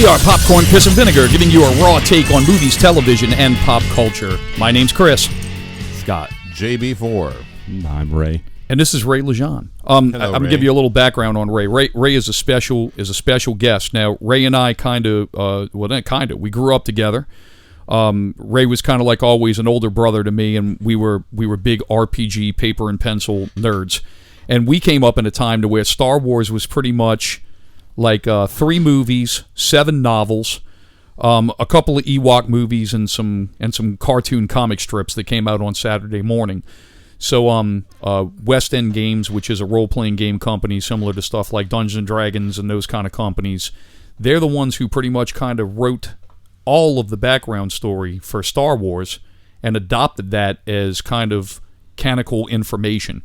are Popcorn, Piss, and Vinegar, giving you a raw take on movies, television, and pop culture. My name's Chris. Scott. JB4. I'm Ray. And this is Ray Lejean. Hello, I'm going to Ray. give you a little background on Ray. Ray is a special guest. Now, Ray and I we grew up together. Ray was kind of like always an older brother to me, and we were big RPG paper and pencil nerds. And we came up in a time to where Star Wars was pretty much like 3 movies, 7 novels, a couple of Ewok movies, and some cartoon comic strips that came out on Saturday morning. So West End Games, which is a role-playing game company similar to stuff like Dungeons & Dragons and those kind of companies, they're the ones who pretty much kind of wrote all of the background story for Star Wars and adopted that as kind of canonical information.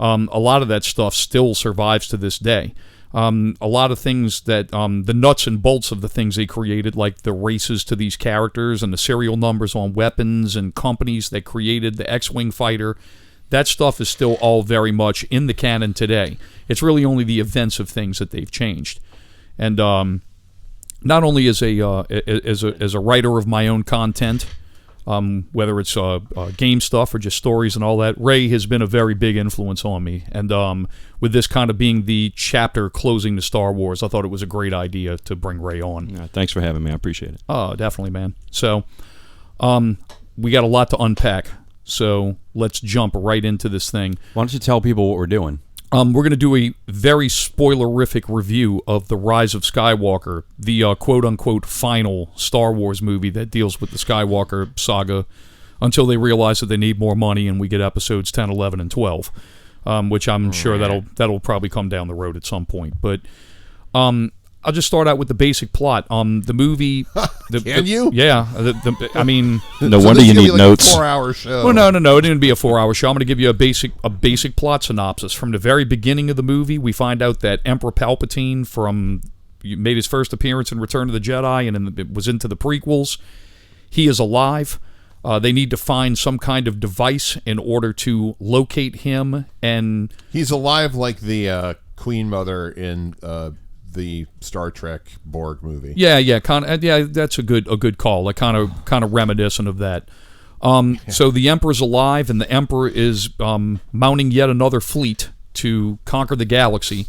A lot of that stuff still survives to this day. A lot of things that the nuts and bolts of the things they created, like the races to these characters and the serial numbers on weapons and companies that created the X-Wing fighter, that stuff is still all very much in the canon today. It's really only the events of things that they've changed. And not only as a writer of my own content, whether it's game stuff or just stories and all that, Ray has been a very big influence on me. And with this kind of being the chapter closing to Star Wars, I thought it was a great idea to bring Ray on. Thanks for having me. I appreciate it. Oh, definitely, man. So we got a lot to unpack. So let's jump right into this thing. Why don't you tell people what we're doing? We're going to do a very spoilerific review of The Rise of Skywalker, the quote-unquote final Star Wars movie that deals with the Skywalker saga until they realize that they need more money and we get episodes 10, 11, and 12, which I'm sure that'll probably come down the road at some point. But I'll just start out with the basic plot. The movie... Can you? Yeah. I mean... No wonder you need notes. A 4-hour show. Well, no. It didn't be a 4-hour show. I'm going to give you a basic plot synopsis. From the very beginning of the movie, we find out that Emperor Palpatine made his first appearance in Return of the Jedi and it was into the prequels. He is alive. They need to find some kind of device in order to locate him. And he's alive like the Queen Mother in... the Star Trek Borg movie. Yeah, that's a good call. Like kind of reminiscent of that. So the Emperor's alive, and the Emperor is mounting yet another fleet to conquer the galaxy.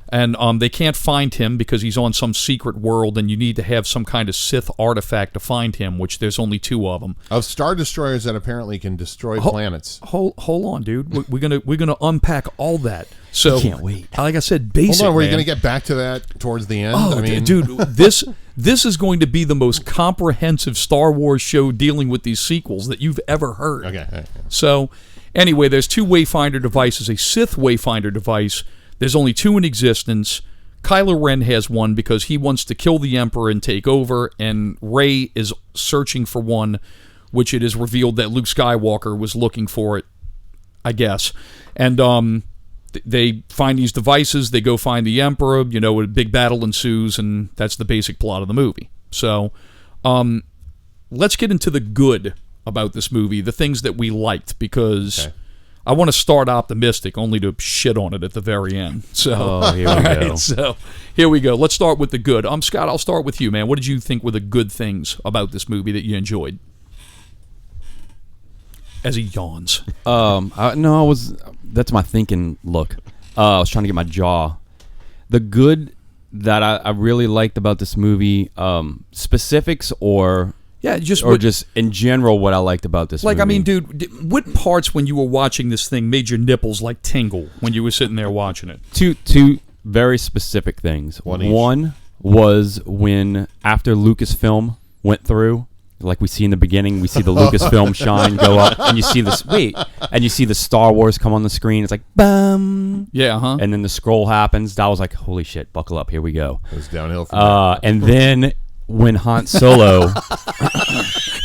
And they can't find him because he's on some secret world, and you need to have some kind of Sith artifact to find him, which there's only 2 of them. Of Star Destroyers that apparently can destroy planets. Hold on, dude. We're gonna unpack all that. So I can't wait. Like I said, basic. Hold on, were you man. going to get back to that towards the end? Oh, dude, this is going to be the most comprehensive Star Wars show dealing with these sequels that you've ever heard. Okay. So, anyway, there's 2 Wayfinder devices. A Sith Wayfinder device. There's only 2 in existence. Kylo Ren has one because he wants to kill the Emperor and take over, and Rey is searching for one, which it is revealed that Luke Skywalker was looking for it, I guess. And they find these devices, they go find the Emperor, a big battle ensues, and that's the basic plot of the movie. So, let's get into the good about this movie, the things that we liked, because I want to start optimistic, only to shit on it at the very end. So, here we go. Right, so, here we go. Let's start with the good. Scott, I'll start with you, man. What did you think were the good things about this movie that you enjoyed? As he yawns. That's my thinking look. I was trying to get my jaw. The good that I really liked about this movie, specifics or just in general what I liked about this movie. Like, I mean, dude, what parts when you were watching this thing made your nipples like tingle when you were sitting there watching it? Two very specific things. One was when after Lucasfilm went through, like we see in the beginning, we see the Lucasfilm shine go up, and you see the Star Wars come on the screen. It's like, bam. Yeah, huh? And then the scroll happens. That was like, holy shit, buckle up, here we go. It was downhill from there. And then when Han Solo...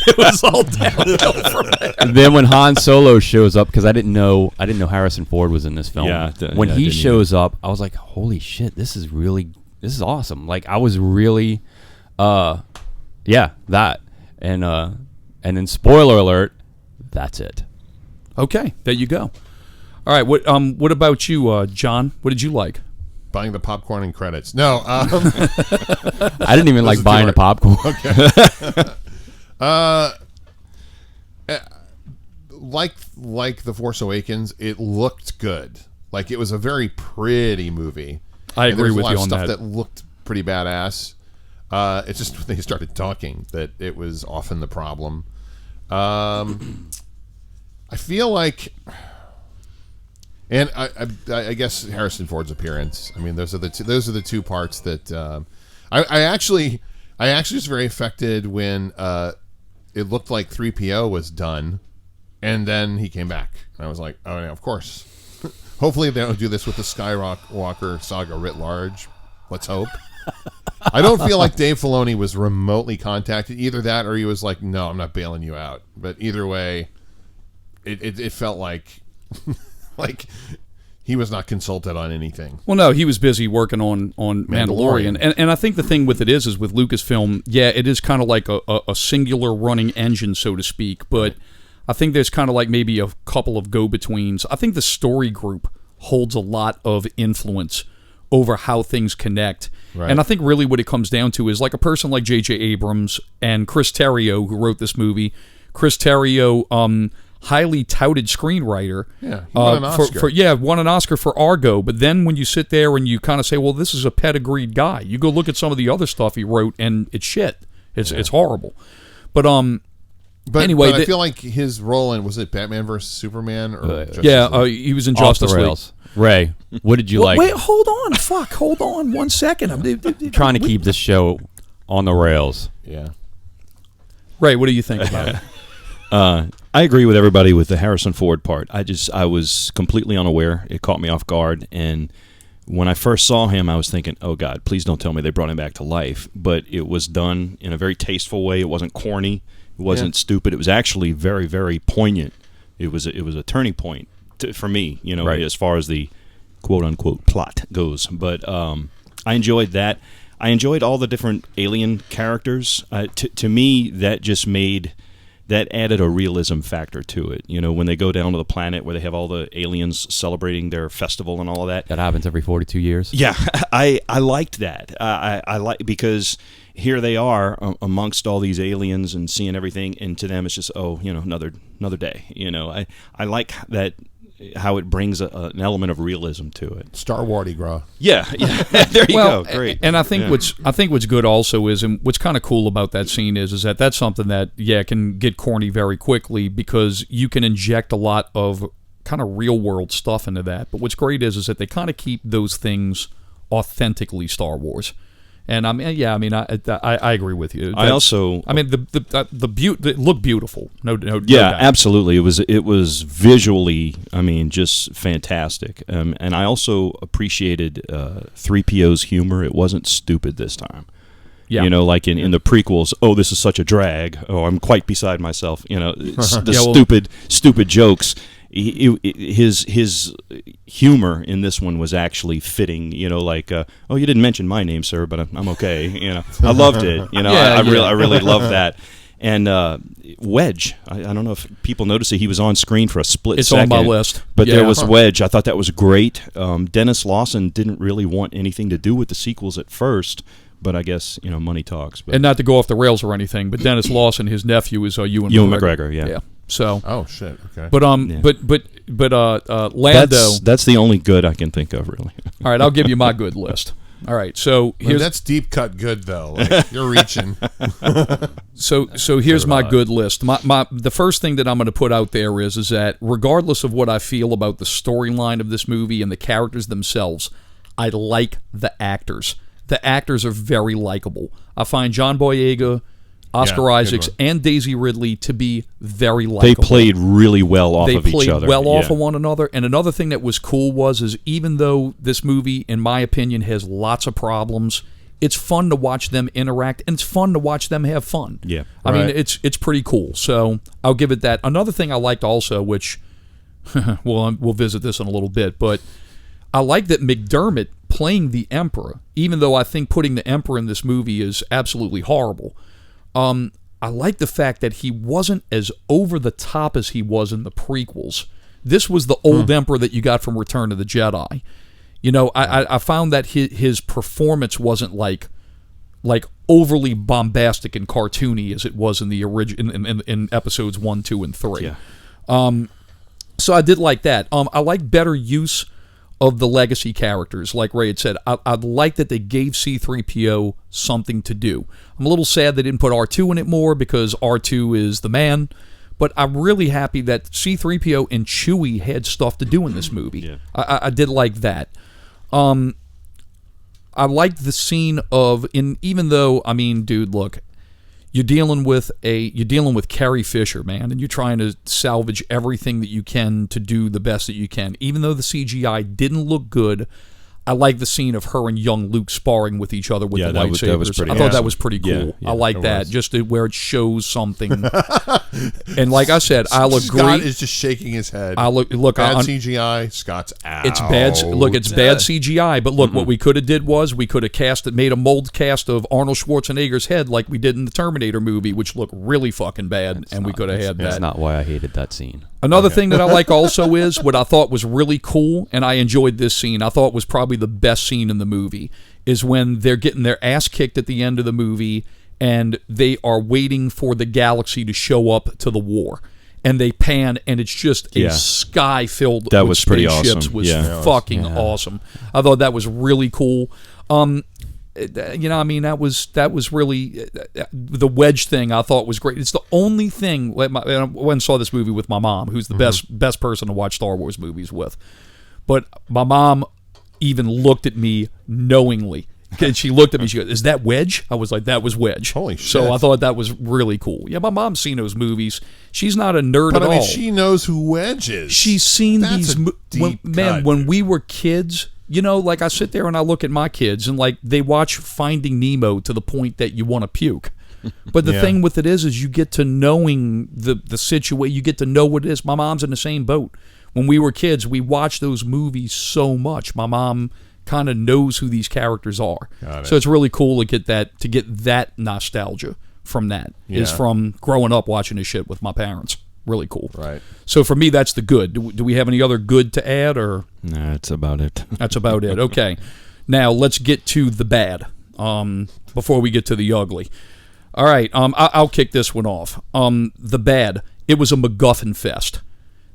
It was all downhill from there. And then when Han Solo shows up, because I didn't know Harrison Ford was in this film. When he shows up, I was like, holy shit, this is awesome. Like, I was really, that. And then spoiler alert, that's it. Okay, there you go. All right, what about you, John? What did you like? buying the popcorn and credits. No, I didn't even like buying the popcorn. Like The Force Awakens, it looked good. Like, it was a very pretty movie. I agree with you on There's a lot of that. stuff that looked pretty badass. It's just when they started talking that it was often the problem. I feel like, and I guess Harrison Ford's appearance. I mean, those are the two parts that I actually was very affected when it looked like 3PO was done, and then he came back, and I was like, oh yeah, of course. Hopefully they don't do this with the Skywalker saga writ large. Let's hope. I don't feel like Dave Filoni was remotely contacted. Either that or he was like, no, I'm not bailing you out. But either way, it felt like like he was not consulted on anything. Well, no, he was busy working on Mandalorian. And I think the thing with it is with Lucasfilm, yeah, it is kind of like a singular running engine, so to speak. But I think there's kind of like maybe a couple of go-betweens. I think the story group holds a lot of influence over how things connect. Right. And I think really what it comes down to is like a person like J.J. Abrams and Chris Terrio, who wrote this movie. Chris Terrio, highly touted screenwriter. Yeah, he won an Oscar. Won an Oscar for Argo. But then when you sit there and you kind of say, well, this is a pedigreed guy. You go look at some of the other stuff he wrote, and it's shit. It's horrible. But anyway, I feel like his role in, was it Batman vs. Superman? Or he was in Justice League. Ray, what did you like? Wait, hold on 1 second. I'm trying to keep this show on the rails. Yeah. Ray, what do you think about it? I agree with everybody with the Harrison Ford part. I was completely unaware. It caught me off guard, and when I first saw him, I was thinking, oh God, please don't tell me they brought him back to life. But it was done in a very tasteful way. It wasn't corny. It wasn't stupid. It was actually very, very poignant. It was a turning point for me, right, as far as the quote-unquote plot goes. But I enjoyed that. I enjoyed all the different alien characters. To me, that added a realism factor to it. When they go down to the planet where they have all the aliens celebrating their festival and all of that. That happens every 42 years. Yeah, I liked that. I like, because here they are amongst all these aliens and seeing everything, and to them it's just another day. I like that, how it brings an element of realism to it. Star Wars gras. Yeah. There you go. Great. And I think what's good also is, and what's kind of cool about that scene is that that's something that can get corny very quickly, because you can inject a lot of kind of real world stuff into that. But what's great is that they kind of keep those things authentically Star Wars. And I agree with you. It looked beautiful. No doubt. Absolutely. It was visually, just fantastic. And I also appreciated 3PO's humor. It wasn't stupid this time. Yeah. Like in the prequels, oh, this is such a drag. Oh, I'm quite beside myself. Stupid jokes. His humor in this one was actually fitting. Oh, you didn't mention my name, sir, but I'm okay. I loved it. I really loved that. And Wedge, I don't know if people noticed that he was on screen for a split second. It's on my list. But there was Wedge. I thought that was great. Dennis Lawson didn't really want anything to do with the sequels at first, but I guess money talks. But. And not to go off the rails or anything, but Dennis Lawson, his nephew, is Ewan McGregor. Yeah. So. Oh shit. Okay. But Lando. That's the only good I can think of, really. All right, I'll give you my good list. All right, so here's that's deep cut good though. Like, you're reaching. So here's my good list. The first thing that I'm going to put out there is that regardless of what I feel about the storyline of this movie and the characters themselves, I like the actors. The actors are very likable. I find John Boyega, Oscar Isaacs, and Daisy Ridley to be very likable. They played really well off of each other. They played well off of one another. And another thing that was cool is even though this movie, in my opinion, has lots of problems, it's fun to watch them interact, and it's fun to watch them have fun. Yeah, I mean, it's pretty cool. So I'll give it that. Another thing I liked also, which we'll visit this in a little bit, but I like that McDermott playing the Emperor, even though I think putting the Emperor in this movie is absolutely horrible. I like the fact that he wasn't as over the top as he was in the prequels. This was the old Emperor that you got from Return of the Jedi. You know, I found that his performance wasn't like overly bombastic and cartoony as it was in the in episodes 1, 2, and 3. Yeah. So I did like that. I like better use of the legacy characters. Like Ray had said, I like that they gave C-3PO something to do. I'm a little sad they didn't put R2 in it more because R2 is the man. But I'm really happy that C-3PO and Chewie had stuff to do in this movie. Yeah. I did like that. I liked the scene of even though, I mean, dude, look, you're dealing with Carrie Fisher, man, and you're trying to salvage everything that you can to do the best that you can. Even though the CGI didn't look good, I like the scene of her and young Luke sparring with each other with the lightsabers. That was pretty I thought that was pretty cool. Yeah, I like that, was. just where it shows something. And like I said, I'll agree. Scott is just shaking his head. Look. Bad CGI. Scott's out. It's bad. Look, it's bad CGI. But look, what we could have did was we could have made a mold cast of Arnold Schwarzenegger's head like we did in the Terminator movie, which looked really fucking bad, and we could have had that. That's not why I hated that scene. Another thing that I like also is what I thought was really cool, and I enjoyed this scene. I thought was probably the best scene in the movie is when they're getting their ass kicked at the end of the movie, and they are waiting for the galaxy to show up to the war. And they pan, and it's just a sky filled with was pretty spaceships. awesome. Was Yeah. fucking awesome. I thought that was really cool. You know, I mean, that was really the wedge thing. I thought was great. It's the only thing. I went and saw this movie with my mom, who's the best person to watch Star Wars movies with. But my mom even looked at me knowingly. And she looked at me. She goes, "Is that Wedge?" I was like, "That was Wedge." Holy shit! So I thought that was really cool. Yeah, my mom's seen those movies. She's not a nerd But at I mean, all. she knows who Wedge is. She's seen That's these. a deep cut. When we were kids, you know, like I sit there and I look at my kids and like they watch Finding Nemo to the point that you want to puke. But the thing with it is you get to knowing the situation. You get to know what it is. My mom's in the same boat. When we were kids, we watched those movies so much. My mom kind of knows who these characters are. So it's really cool to get that nostalgia from that. Is from growing up watching this shit with my parents. Really cool. Right. So for me, that's the good. Do we have any other good to add, or? No, that's about it. That's about it. Okay. Now let's get to the bad before we get to the ugly. All right. I'll kick this one off. The bad. It was a MacGuffin fest.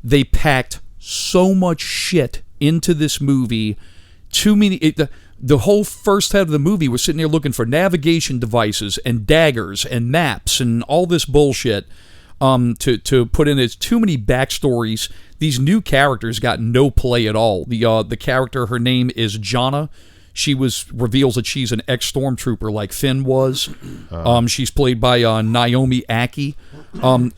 They packed so much shit into this movie. Too many. The whole first half of the movie, we're sitting there looking for navigation devices and daggers and maps and all this bullshit to put in. It's too many backstories. These new characters got no play at all. The character, her name is Jonna. She reveals that she's an ex-stormtrooper like Finn was. She's played by Naomi Ackie.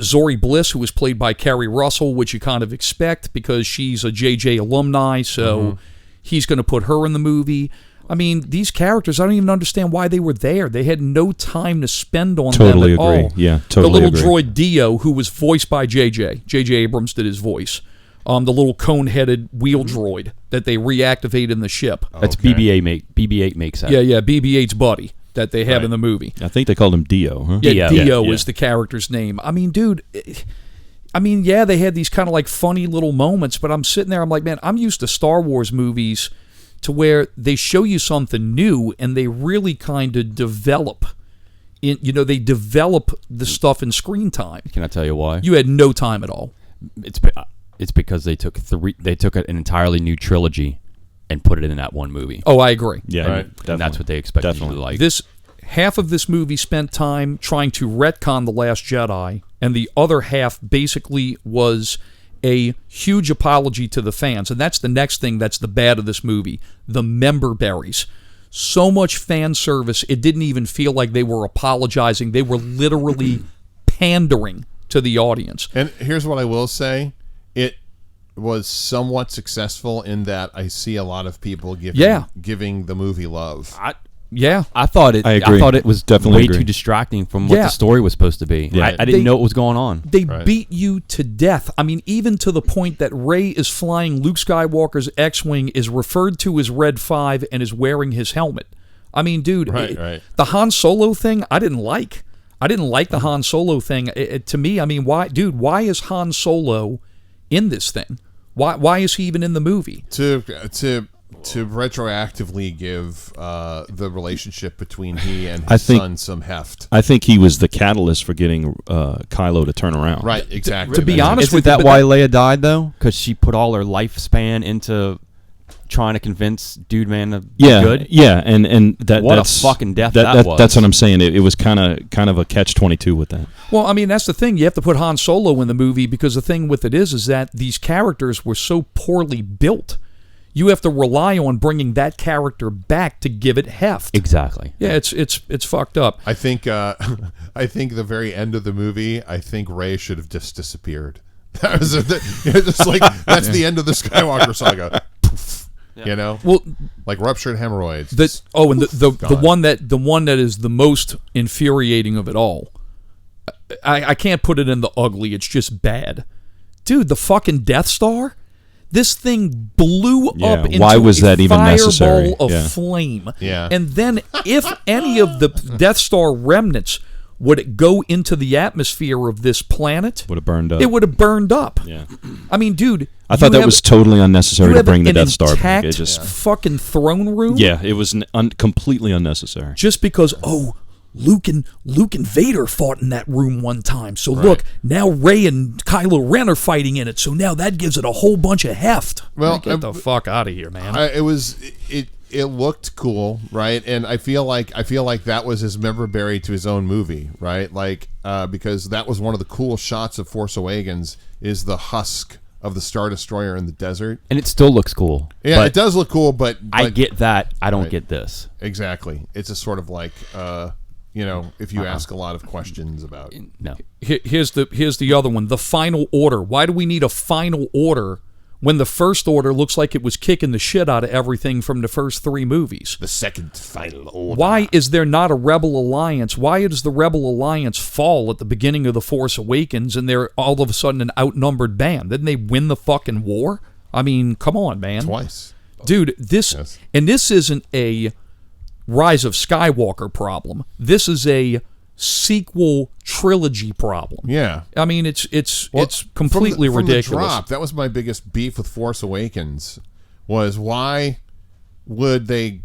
Zori Bliss, who was played by Carrie Russell, which you kind of expect because she's a JJ alumni, so he's going to put her in the movie. I mean, these characters, I don't even understand why they were there. They had no time to spend on them at all. Yeah, totally The little agree. droid Dio, who was voiced by JJ. JJ Abrams did his voice. The little cone-headed wheel droid that they reactivate in the ship. That's BB-8 makes that. Yeah, BB-8's buddy that they have in the movie. I think they called him Dio, huh? Yeah, Dio Yeah. is the character's name. I mean, dude, they had these kind of like funny little moments, but I'm sitting there, I'm like, man, I'm used to Star Wars movies to where they show you something new and they really kind of develop. They develop the stuff in screen time. Can I tell you why? You had no time at all. It's because they took an entirely new trilogy and put it in that one movie. Oh, I agree. Yeah, Right. And that's what they expected you to like. Half of this movie spent time trying to retcon The Last Jedi, and the other half basically was a huge apology to the fans. And that's the next thing that's the bad of this movie. The member berries. So much fan service, it didn't even feel like they were apologizing. They were literally pandering to the audience. And here's what I will say. It was somewhat successful in that I see a lot of people giving the movie love. I thought it. I agree. I thought it was Definitely way agree. too distracting from what the story was supposed to be. Yeah. I didn't know what was going on. They beat you to death. I mean, even to the point that Rey is flying Luke Skywalker's X-Wing, is referred to as Red 5, and is wearing his helmet. I mean, dude, Right. the Han Solo thing, I didn't like. I didn't like the Han Solo thing. To me, I mean, why is Han Solo in this thing? Why is he even in the movie? To to retroactively give the relationship between he and his son some heft. I think he was the catalyst for getting Kylo to turn around. Right, exactly. To be honest Isn't with that you, why Leia died though? Because she put all her lifespan into trying to convince Dude Man to be good. Yeah, and that's a fucking death that was. That's what I'm saying. It was kind of a catch-22 with that. Well, I mean, that's the thing. You have to put Han Solo in the movie because the thing with it is that these characters were so poorly built. You have to rely on bringing that character back to give it heft. Exactly. Yeah, it's fucked up. I think the very end of the movie, I think Rey should have just disappeared. That was just like that's the end of the Skywalker saga. You know, well, like ruptured hemorrhoids. The one that is the most infuriating of it all. I can't put it in the ugly. It's just bad, dude. The fucking Death Star. This thing blew up into why was that even fireball necessary? of flame. Yeah. And then if any of the Death Star remnants would go into the atmosphere of this planet, would have burned up. It would have burned up. Yeah. I mean, dude, I thought that was totally unnecessary to bring the Death Star back. It just fucking throne room. Yeah, it was completely unnecessary. Just because, Luke and Vader fought in that room one time. So look, now Rey and Kylo Ren are fighting in it. So now that gives it a whole bunch of heft. Well, get the fuck out of here, man. It looked cool, right? And I feel like that was his memorabilia to his own movie, right? Like because that was one of the cool shots of Force Awakens is the husk of the Star Destroyer in the desert, and it still looks cool. Yeah, it does look cool, but I get that. I don't get this. Exactly. It's a sort of like if you ask a lot of questions about. No. Here's the other one. The Final Order. Why do we need a final order when the First Order looks like it was kicking the shit out of everything from the first three movies? The second final order. Why is there not a Rebel Alliance? Why does the Rebel Alliance fall at the beginning of The Force Awakens and they're all of a sudden an outnumbered band? Didn't they win the fucking war? I mean, come on, man. Twice. Dude, this isn't a Rise of Skywalker problem. This is a sequel trilogy problem. Yeah. I mean, it's completely ridiculous. From the drop, that was my biggest beef with Force Awakens was why would they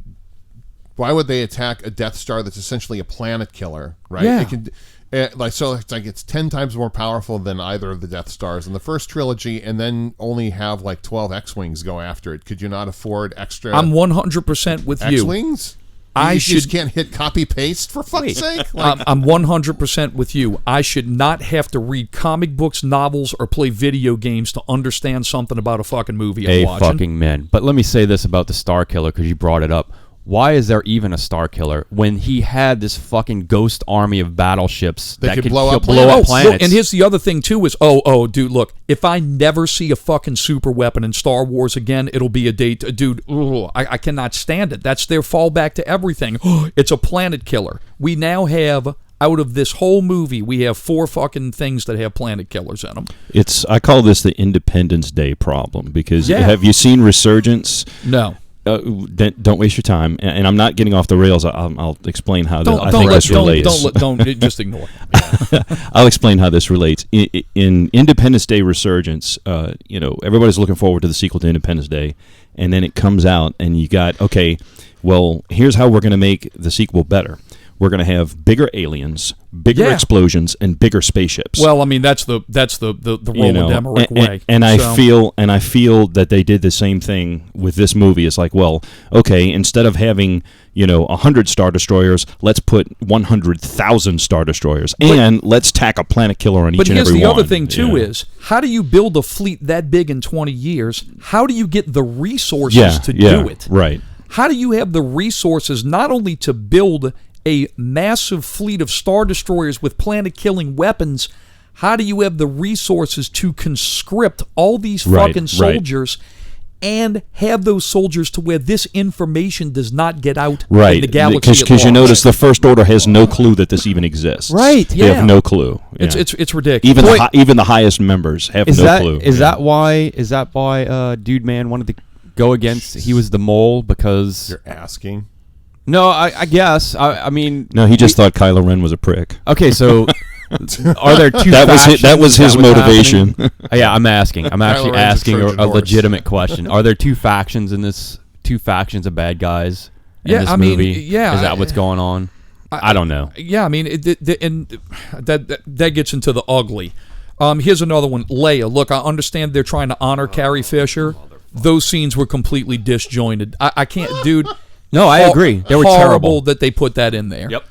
attack a Death Star that's essentially a planet killer, right? Yeah. It can, it's 10 times more powerful than either of the Death Stars in the first trilogy, and then only have like 12 X-wings go after it. Could you not afford extra? I'm 100% with you. X-wings? You just can't hit copy paste for fuck's sake. I'm 100% with you. I should not have to read comic books, novels, or play video games to understand something about a fucking movie I'm watching. Fucking men. But let me say this about the Star Killer because you brought it up. Why is there even a Star Killer when he had this fucking ghost army of battleships that could blow up planets? Well, and here's the other thing too is, dude, look, if I never see a fucking super weapon in Star Wars again, it'll be a date. Dude, I cannot stand it. That's their fallback to everything. It's a planet killer. We now have, out of this whole movie, we have 4 fucking things that have planet killers in them. I call this the Independence Day problem because have you seen Resurgence? No. Don't waste your time, and I'm not getting off the rails. I'll explain how I think this relates. Don't just ignore. I'll explain how this relates. In Independence Day Resurgence, everybody's looking forward to the sequel to Independence Day, and then it comes out, and you got here's how we're going to make the sequel better. We're going to have bigger aliens, bigger explosions, and bigger spaceships. Well, I mean that's the Roland Emmerich way. And I feel that they did the same thing with this movie. It's like, instead of having 100 Star Destroyers, let's put 100,000 Star Destroyers, and let's tack a planet killer on each and every one. But here's the other thing too: is how do you build a fleet that big in 20 years? How do you get the resources to do it? Right. How do you have the resources not only to build a massive fleet of Star Destroyers with planet-killing weapons? How do you have the resources to conscript all these fucking soldiers and have those soldiers to where this information does not get out in the galaxy because you notice the First Order has no clue that this even exists. Right, They have no clue. Yeah. It's ridiculous. Even the highest members have no clue. Is that why Dude Man wanted to go against? He was the mole because... You're asking? No, I guess. I mean... No, he just thought Kylo Ren was a prick. Okay, so... Are there two factions? That was his motivation. Yeah, I'm actually asking a legitimate question. Are there two factions in this two factions of bad guys in Yeah, this I mean, movie? yeah, Is that what's going on? I don't know. Yeah, I mean, and that gets into the ugly. Here's another one. Leia. Look, I understand they're trying to honor Carrie Fisher. Those scenes were completely disjointed. I can't, dude. No, I agree. They were horrible terrible. that they put that in there. Yep.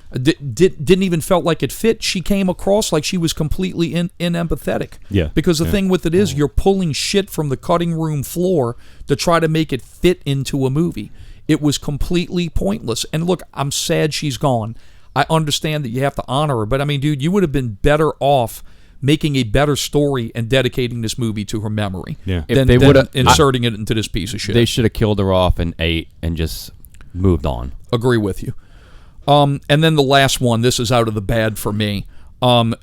Didn't even felt like it fit. She came across like she was completely unempathetic. Yeah. Because the thing with it is, you're pulling shit from the cutting room floor to try to make it fit into a movie. It was completely pointless. And look, I'm sad she's gone. I understand that you have to honor her, but I mean, dude, you would have been better off making a better story and dedicating this movie to her memory. Yeah. If Than, they than would've- inserting it into this piece of shit. They should have killed her off and ate and just moved on. Agree with you. And then the last one, this is out of the bad for me. The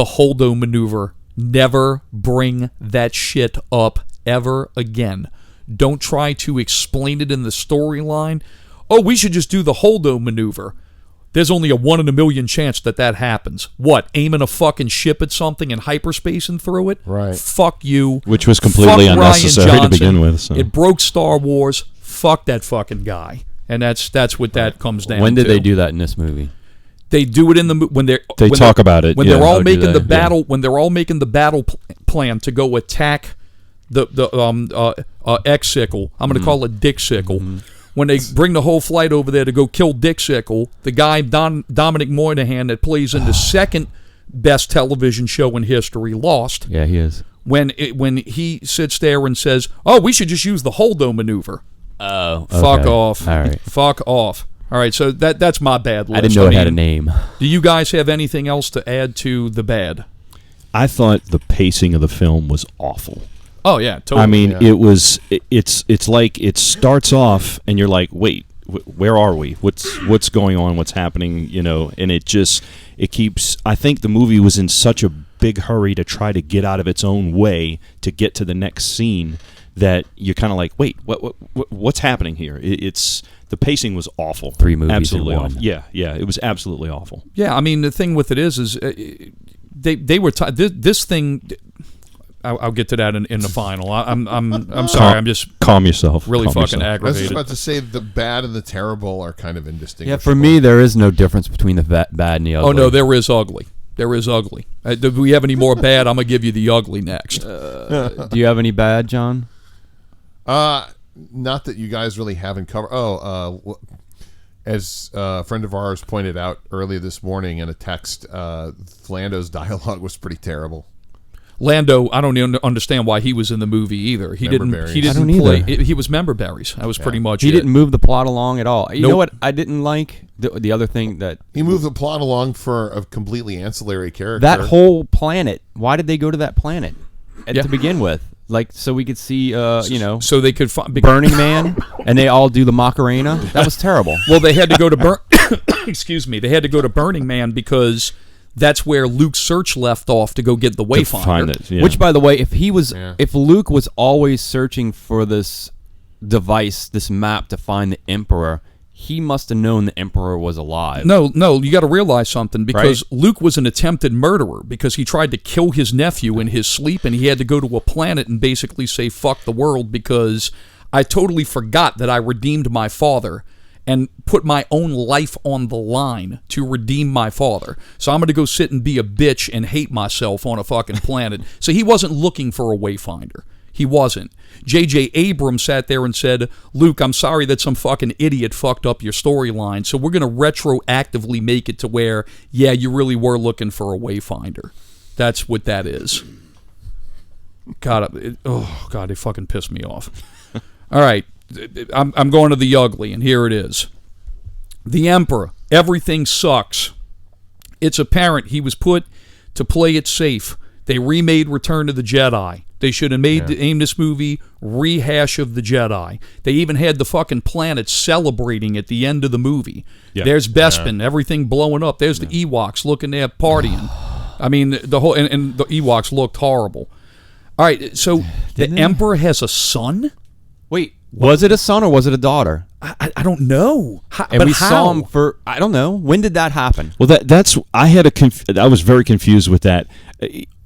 Holdo maneuver. Never bring that shit up ever again. Don't try to explain it in the storyline. Oh, we should just do the Holdo maneuver. There's only a 1 in a million chance that happens. What? Aiming a fucking ship at something in hyperspace and through it? Right. Fuck you. Which was completely Fuck Rian unnecessary to Johnson. begin with. So. It broke Star Wars. Fuck that fucking guy. And that's what that comes down to. When did they do that in this movie? They do it in the when They when talk about it, when yeah. they're all Oh, do making they? the battle when they're all making the battle plan to go attack the X-Sickle. I'm going to call it Dick Sickle. When they bring the whole flight over there to go kill Dick Sickle, the guy Dominic Moynihan that plays in the second best television show in history, Lost. Yeah, he is. When he sits there and says, "Oh, we should just use the Holdo maneuver." Oh, Fuck okay. off. All right. Fuck off. All right, so that's my bad list. I didn't know it had a mean, name. Do you guys have anything else to add to the bad? I thought the pacing of the film was awful. Oh yeah, totally. I mean, Yeah. it's like it starts off and you're like, wait, where are we? What's going on? What's happening? You know, and it keeps. I think the movie was in such a big hurry to try to get out of its own way to get to the next scene that you're kind of like, wait, what's happening here? It's the pacing was awful. 3 movies in absolutely one. awful. Yeah, it was absolutely awful. Yeah, I mean the thing with it is they were this thing. I'll get to that in the final. I'm sorry. I'm just Calm yourself. really Calm fucking yourself. I was just aggravated. about to say the bad and the terrible are kind of indistinguishable. Yeah, for me, there is no difference between the bad and the ugly. Oh no, there is ugly. There is ugly. Do we have any more bad? I'm gonna give you the ugly next. Do you have any bad, John? Not that you guys really haven't covered. As a friend of ours pointed out earlier this morning in a text, Lando's dialogue was pretty terrible. Lando, I don't even understand why he was in the movie either. He Member didn't. berries. He I didn't don't play. either. He was member berries. That was pretty much He it. didn't move the plot along at all. You Nope. know what I didn't like? The other thing that He moved the plot along for a completely ancillary character. that whole planet. Why did they go to that planet Yeah. to begin with? Like so we could see, So they could find. Burning Man, and they all do the Macarena. That was terrible. Well, they had to go to excuse me. They had to go to Burning Man because that's where Luke's search left off to go get the To Wayfinder. find it, yeah. Which, by the way, if Yeah. Luke was always searching for this device, this map to find the Emperor, he must have known the Emperor was alive. No, you got to realize something because Luke was an attempted murderer because he tried to kill his nephew in his sleep and he had to go to a planet and basically say fuck the world because I totally forgot that I redeemed my father and put my own life on the line to redeem my father. So I'm going to go sit and be a bitch and hate myself on a fucking planet. So he wasn't looking for a Wayfinder. He wasn't. J.J. Abrams sat there and said, Luke, I'm sorry that some fucking idiot fucked up your storyline, so we're going to retroactively make it to where, yeah, you really were looking for a Wayfinder. That's what that is. God, it fucking pissed me off. All right, I'm going to the ugly, and here it is. The Emperor, everything sucks. It's apparent he was put to play it safe. They remade Return of the Jedi. They should have named this movie Rehash of the Jedi. They even had the fucking planet celebrating at the end of the movie. Yeah. There's Bespin, everything blowing up. There's the Ewoks looking there partying. I mean, the whole and the Ewoks looked horrible. All right, so the Emperor has a son? Wait, was it a son or was it a daughter? I don't know. And we saw him for, I don't know. When did that happen? Well, I was very confused with that.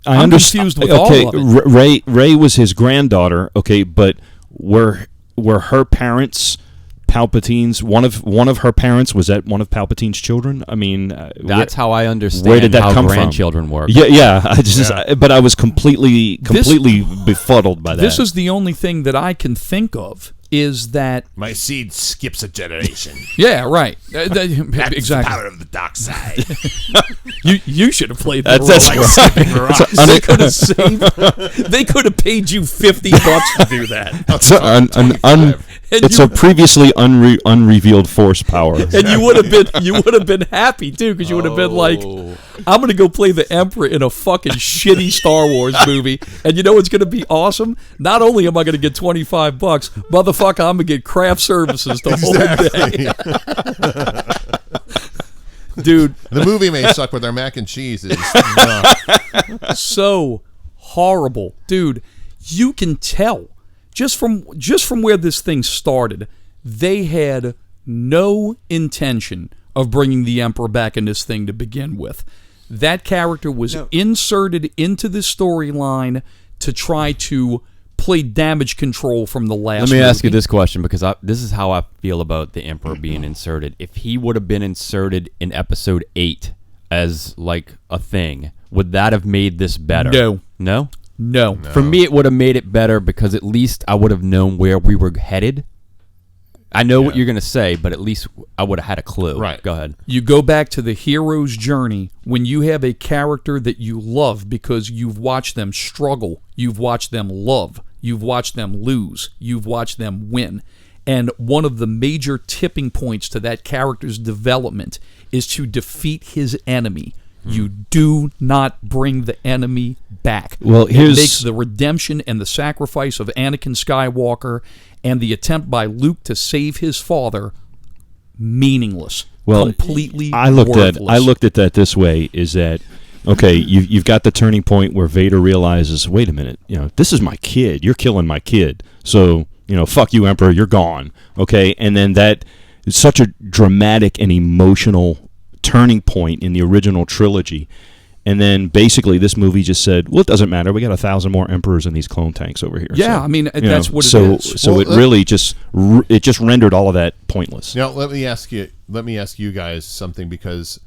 I'm confused with all of it. Ray was his granddaughter, okay, but were her parents Palpatine's one of her parents was that one of Palpatine's children? I mean, that's how I understand where did that how come from? grandchildren work. Yeah. But I was completely befuddled by that. This is the only thing that I can think of is that my seed skips a generation. Yeah, right. That's Exactly. the power of the dark side. You should have played the They could have paid you $50 to do that. It's a previously unrevealed force power, and you would have been happy too, because you would have been like, I'm gonna go play the Emperor in a fucking shitty Star Wars movie, and you know what's gonna be awesome? Not only am I gonna get $25, motherfucker, I'm gonna get craft services the whole day. Dude, the movie may suck, but their mac and cheese is so horrible, dude. You can tell. Just from where this thing started, they had no intention of bringing the Emperor back in this thing to begin with. That character was inserted into the storyline to try to play damage control from the last movie. Let me ask you this question, because this is how I feel about the Emperor being inserted. If he would have been inserted in Episode 8 as like a thing, would that have made this better? No. For me, it would have made it better, because at least I would have known where we were headed. I know what you're going to say, but at least I would have had a clue. Right. Go ahead. You go back to the hero's journey when you have a character that you love because you've watched them struggle, you've watched them love, you've watched them lose, you've watched them win. And one of the major tipping points to that character's development is to defeat his enemy. You do not bring the enemy back. Well, it makes the redemption and the sacrifice of Anakin Skywalker and the attempt by Luke to save his father meaningless. Completely worthless. I looked at that this way: is that okay? You've got the turning point where Vader realizes, wait a minute, this is my kid. You're killing my kid. So fuck you, Emperor. You're gone. Okay, and then that is such a dramatic and emotional turning point in the original trilogy, and then basically this movie just said, well, it doesn't matter, we got 1,000 more Emperors in these clone tanks over here. Yeah, so, I mean, that's what it is. So it really just rendered all of that pointless. Let me ask you guys something, because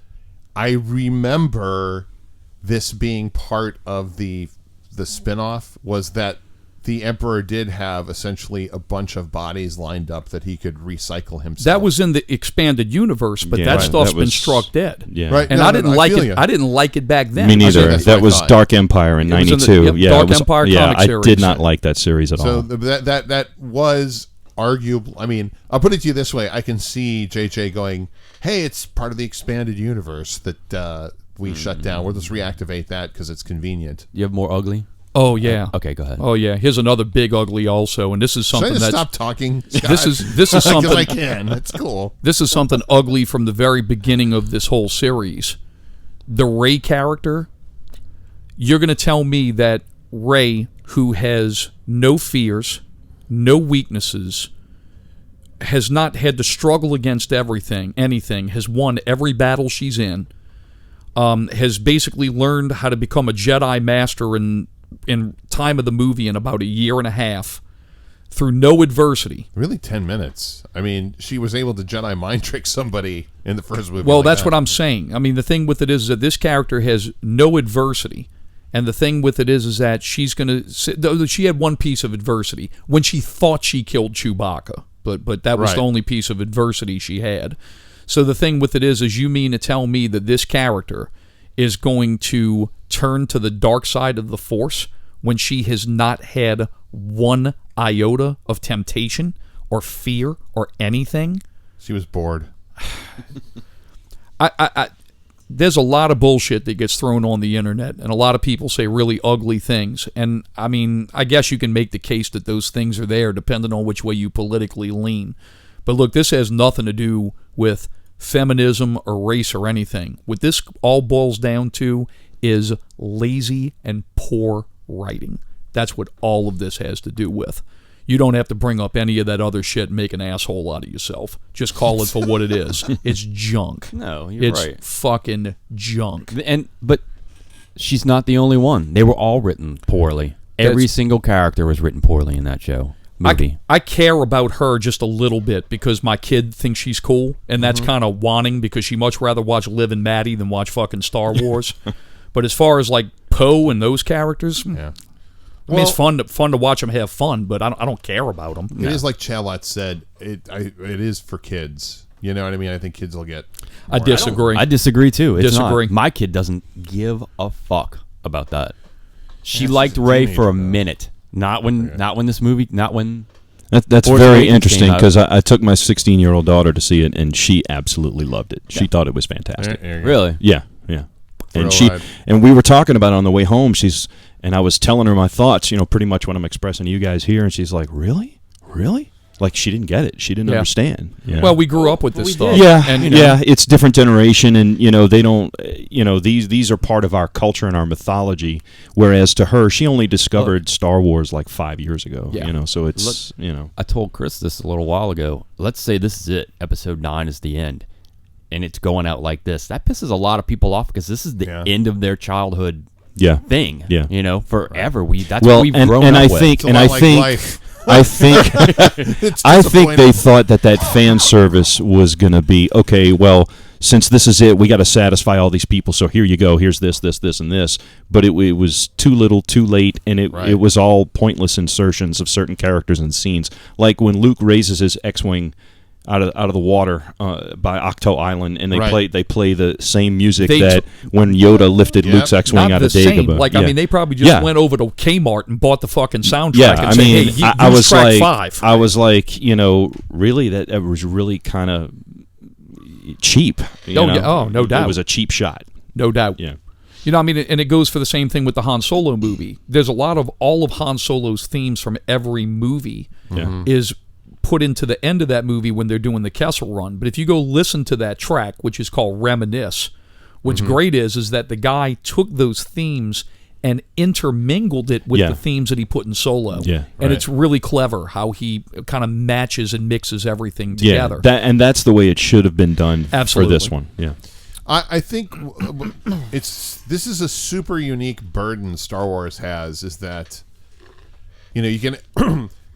I remember this being part of the spinoff, was that the Emperor did have essentially a bunch of bodies lined up that he could recycle himself. That was in the expanded universe, but that stuff's been struck dead. Yeah. Right. And I didn't like it. I didn't like it back then. Me neither. That was Dark Empire in '92. Dark Empire comic series. I did not like that series at all. So that was arguable. I mean, I'll put it to you this way: I can see JJ going, "Hey, it's part of the expanded universe that we shut down. We'll just reactivate that because it's convenient." You have more ugly? Oh yeah. Okay, go ahead. Oh yeah. Here's another big ugly also, and this is something Should I just that's stop talking. Scott? This is something I can. It's cool. This is something ugly from the very beginning of this whole series. The Rey character. You're going to tell me that Rey, who has no fears, no weaknesses, has not had to struggle against anything, has won every battle she's in, has basically learned how to become a Jedi Master in time of the movie in about a year and a half through no adversity. Really, 10 minutes. I mean, she was able to Jedi mind trick somebody in the first movie. Well, that's what I'm saying. I mean, the thing with it is that this character has no adversity. And the thing with it is that she's going to... She had one piece of adversity when she thought she killed Chewbacca. But that was the only piece of adversity she had. So the thing with it is you mean to tell me that this character is going to turn to the dark side of the Force when she has not had one iota of temptation or fear or anything? She was bored. There's a lot of bullshit that gets thrown on the internet, and a lot of people say really ugly things. And, I mean, I guess you can make the case that those things are there depending on which way you politically lean. But look, this has nothing to do with feminism or race or anything. What this all boils down to is lazy and poor writing. That's what all of this has to do with. You don't have to bring up any of that other shit and make an asshole out of yourself. Just call it for what it is. It's junk. No, you're right. It's fucking junk. But she's not the only one. They were all written poorly. Every single character was written poorly in that show. movie. I care about her just a little bit because my kid thinks she's cool, and that's kind of wanting because she much rather watch Liv and Maddie than watch fucking Star Wars. But as far as like Poe and those characters, Yeah. I mean, it's fun to watch them have fun, but I don't care about them. It is like Chalat said. It is for kids. You know what I mean? I think kids will get. I disagree. I disagree too. It's Disagree. not. My kid doesn't give a fuck about that. She Yeah, liked she's a Rey teenager, for a though. minute. Not when this movie. Not when. That's Force very Awakens interesting came out. because I took my 16-year-old daughter to see it, and she absolutely loved it. She thought it was fantastic. There you go. Really. Yeah. Real And ride. and we were talking about it on the way home. And I was telling her my thoughts, pretty much what I'm expressing to you guys here, and she's like, "Really? Like she didn't get it. She didn't Yeah. understand." You know? Well, we grew up with this stuff. Yeah, and it's different generation, and they don't, these are part of our culture and our mythology. Whereas to her, she only discovered Star Wars like 5 years ago. Yeah. So it's I told Chris this a little while ago. Let's say this is it. Episode 9 is the end, and it's going out like this. That pisses a lot of people off because this is the end of their childhood thing. Yeah. Forever. That's well, what we've and, grown and up I with. think, It's a and lot I like think. life. I think It's I think they disappointing. thought that fan service was going to be okay. Well, since this is it, we got to satisfy all these people. So here you go. Here's this, and this. But it was too little, too late, and it was all pointless insertions of certain characters and scenes. Like when Luke raises his X-wing out of the water by Octo Island, and they play the same music that when Yoda lifted Luke's X-wing not out the of same. Dagobah. Like I mean, they probably just went over to Kmart and bought the fucking soundtrack. Yeah, and I said, mean, hey, I use was track like, 5. I was like, really, that was really kind of cheap. Oh, yeah. Oh, no doubt. It was a cheap shot. No doubt. Yeah. I mean, and it goes for the same thing with the Han Solo movie. There's a lot of all of Han Solo's themes from every movie is put into the end of that movie when they're doing the Kessel Run. But if you go listen to that track, which is called Reminisce, what's great is that the guy took those themes and intermingled it with the themes that he put in Solo. Yeah. And it's really clever how he kind of matches and mixes everything together. Yeah, that's the way it should have been done for this one. Yeah. I think this is a super unique burden Star Wars has, is that you can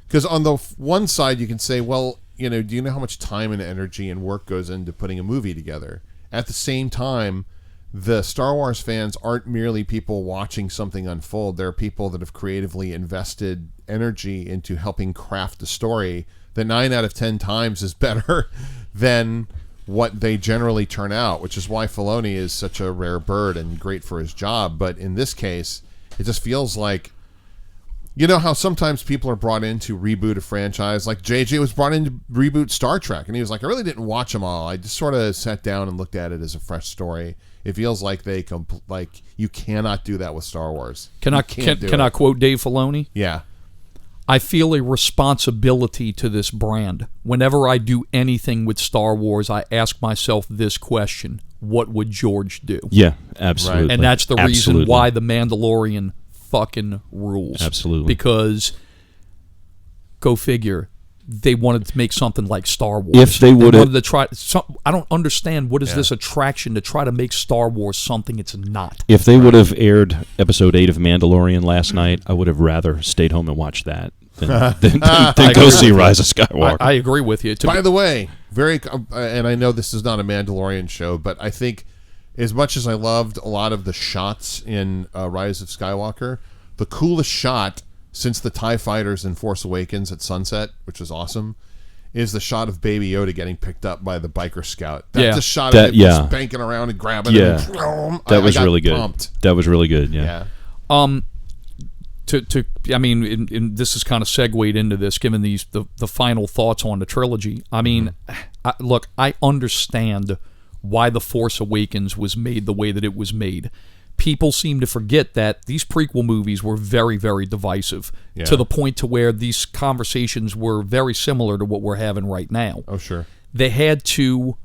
because on the one side you can say, well, do you know how much time and energy and work goes into putting a movie together? At the same time, the Star Wars fans aren't merely people watching something unfold. They're people that have creatively invested energy into helping craft a story that 9 out of 10 times is better than what they generally turn out, which is why Filoni is such a rare bird and great for his job. But in this case, it just feels like, how sometimes people are brought in to reboot a franchise. Like JJ was brought in to reboot Star Trek, and he was like, I really didn't watch them all. I just sort of sat down and looked at it as a fresh story. It feels like you cannot do that with Star Wars. Can I quote Dave Filoni? Yeah. I feel a responsibility to this brand. Whenever I do anything with Star Wars, I ask myself this question: what would George do? Yeah, absolutely. Right. And that's the reason Absolutely. why The Mandalorian fucking rules. Absolutely. Because, go figure, they wanted to make something like Star Wars. If they would've- wanted to try, I don't understand what is this attraction to try to make Star Wars something it's not. If they would have aired episode 8 of Mandalorian last night, I would have rather stayed home and watched that than go see Rise of Skywalker. I agree with you. By the way, and I know this is not a Mandalorian show, but I think as much as I loved a lot of the shots in Rise of Skywalker, the coolest shot since the TIE fighters in Force Awakens at sunset, which is awesome, is the shot of Baby Yoda getting picked up by the biker scout. That's a shot of him just banking around and grabbing him. That was really good. Pumped. That was really good. Yeah. I mean, this is kind of segued into this, given the final thoughts on the trilogy. I mean, look, I understand why The Force Awakens was made the way that it was made. People seem to forget that these prequel movies were very, very divisive, to the point to where these conversations were very similar to what we're having right now. Oh, sure. They had to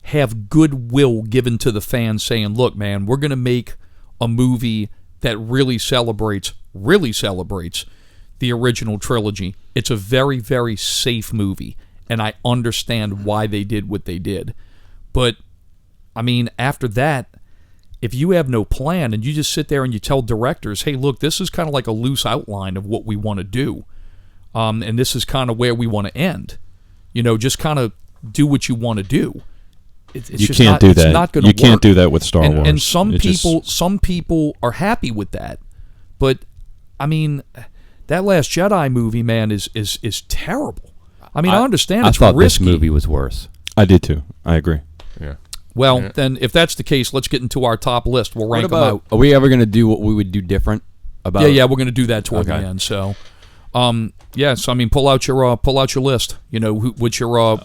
have goodwill given to the fans, saying, look, man, we're going to make a movie that really celebrates the original trilogy. It's a very, very safe movie, and I understand why they did what they did. But, I mean, after that, if you have no plan and you just sit there and you tell directors, hey, look, this is kind of like a loose outline of what we want to do, and this is kind of where we want to end. Just kind of do what you want to do. It's You just can't not, do it's that. not going to You work. can't do that with Star Wars. And some It just- some people are happy with that, but I mean, that Last Jedi movie, man, is terrible. I mean, I understand it's thought risky. this movie was worse. I did too. I agree. Yeah. Well, then, if that's the case, let's get into our top list. We'll rank them out. Are we ever going to do what we would do different about? Yeah, we're going to do that toward the Okay. end. So, so I mean, pull out your list. What's your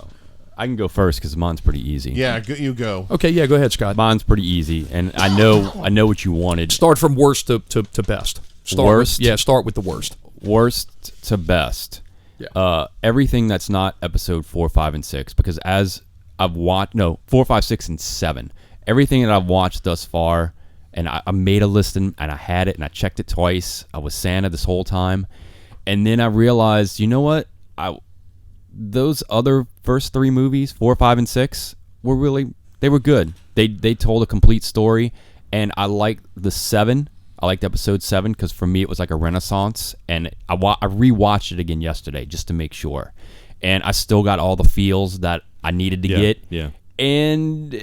I can go first because mine's pretty easy. Yeah, you go. Okay, yeah, go ahead, Scott. Mine's pretty easy, and I know what you wanted. Start from worst to best. Worst? Start with the worst. Worst to best. Yeah. Everything that's not episode 4, 5, and 6, because as I've watched, 4, 5, 6, and 7, everything that I've watched thus far, and I made a list and I had it and I checked it twice. I was Santa this whole time, and then I realized, you know what? Those other first 3 movies, 4, 5, and 6, they were good. They told a complete story, and I liked the 7. I liked episode 7 because for me it was like a renaissance, and I rewatched it again yesterday just to make sure, and I still got all the feels that I needed to get. Yeah. And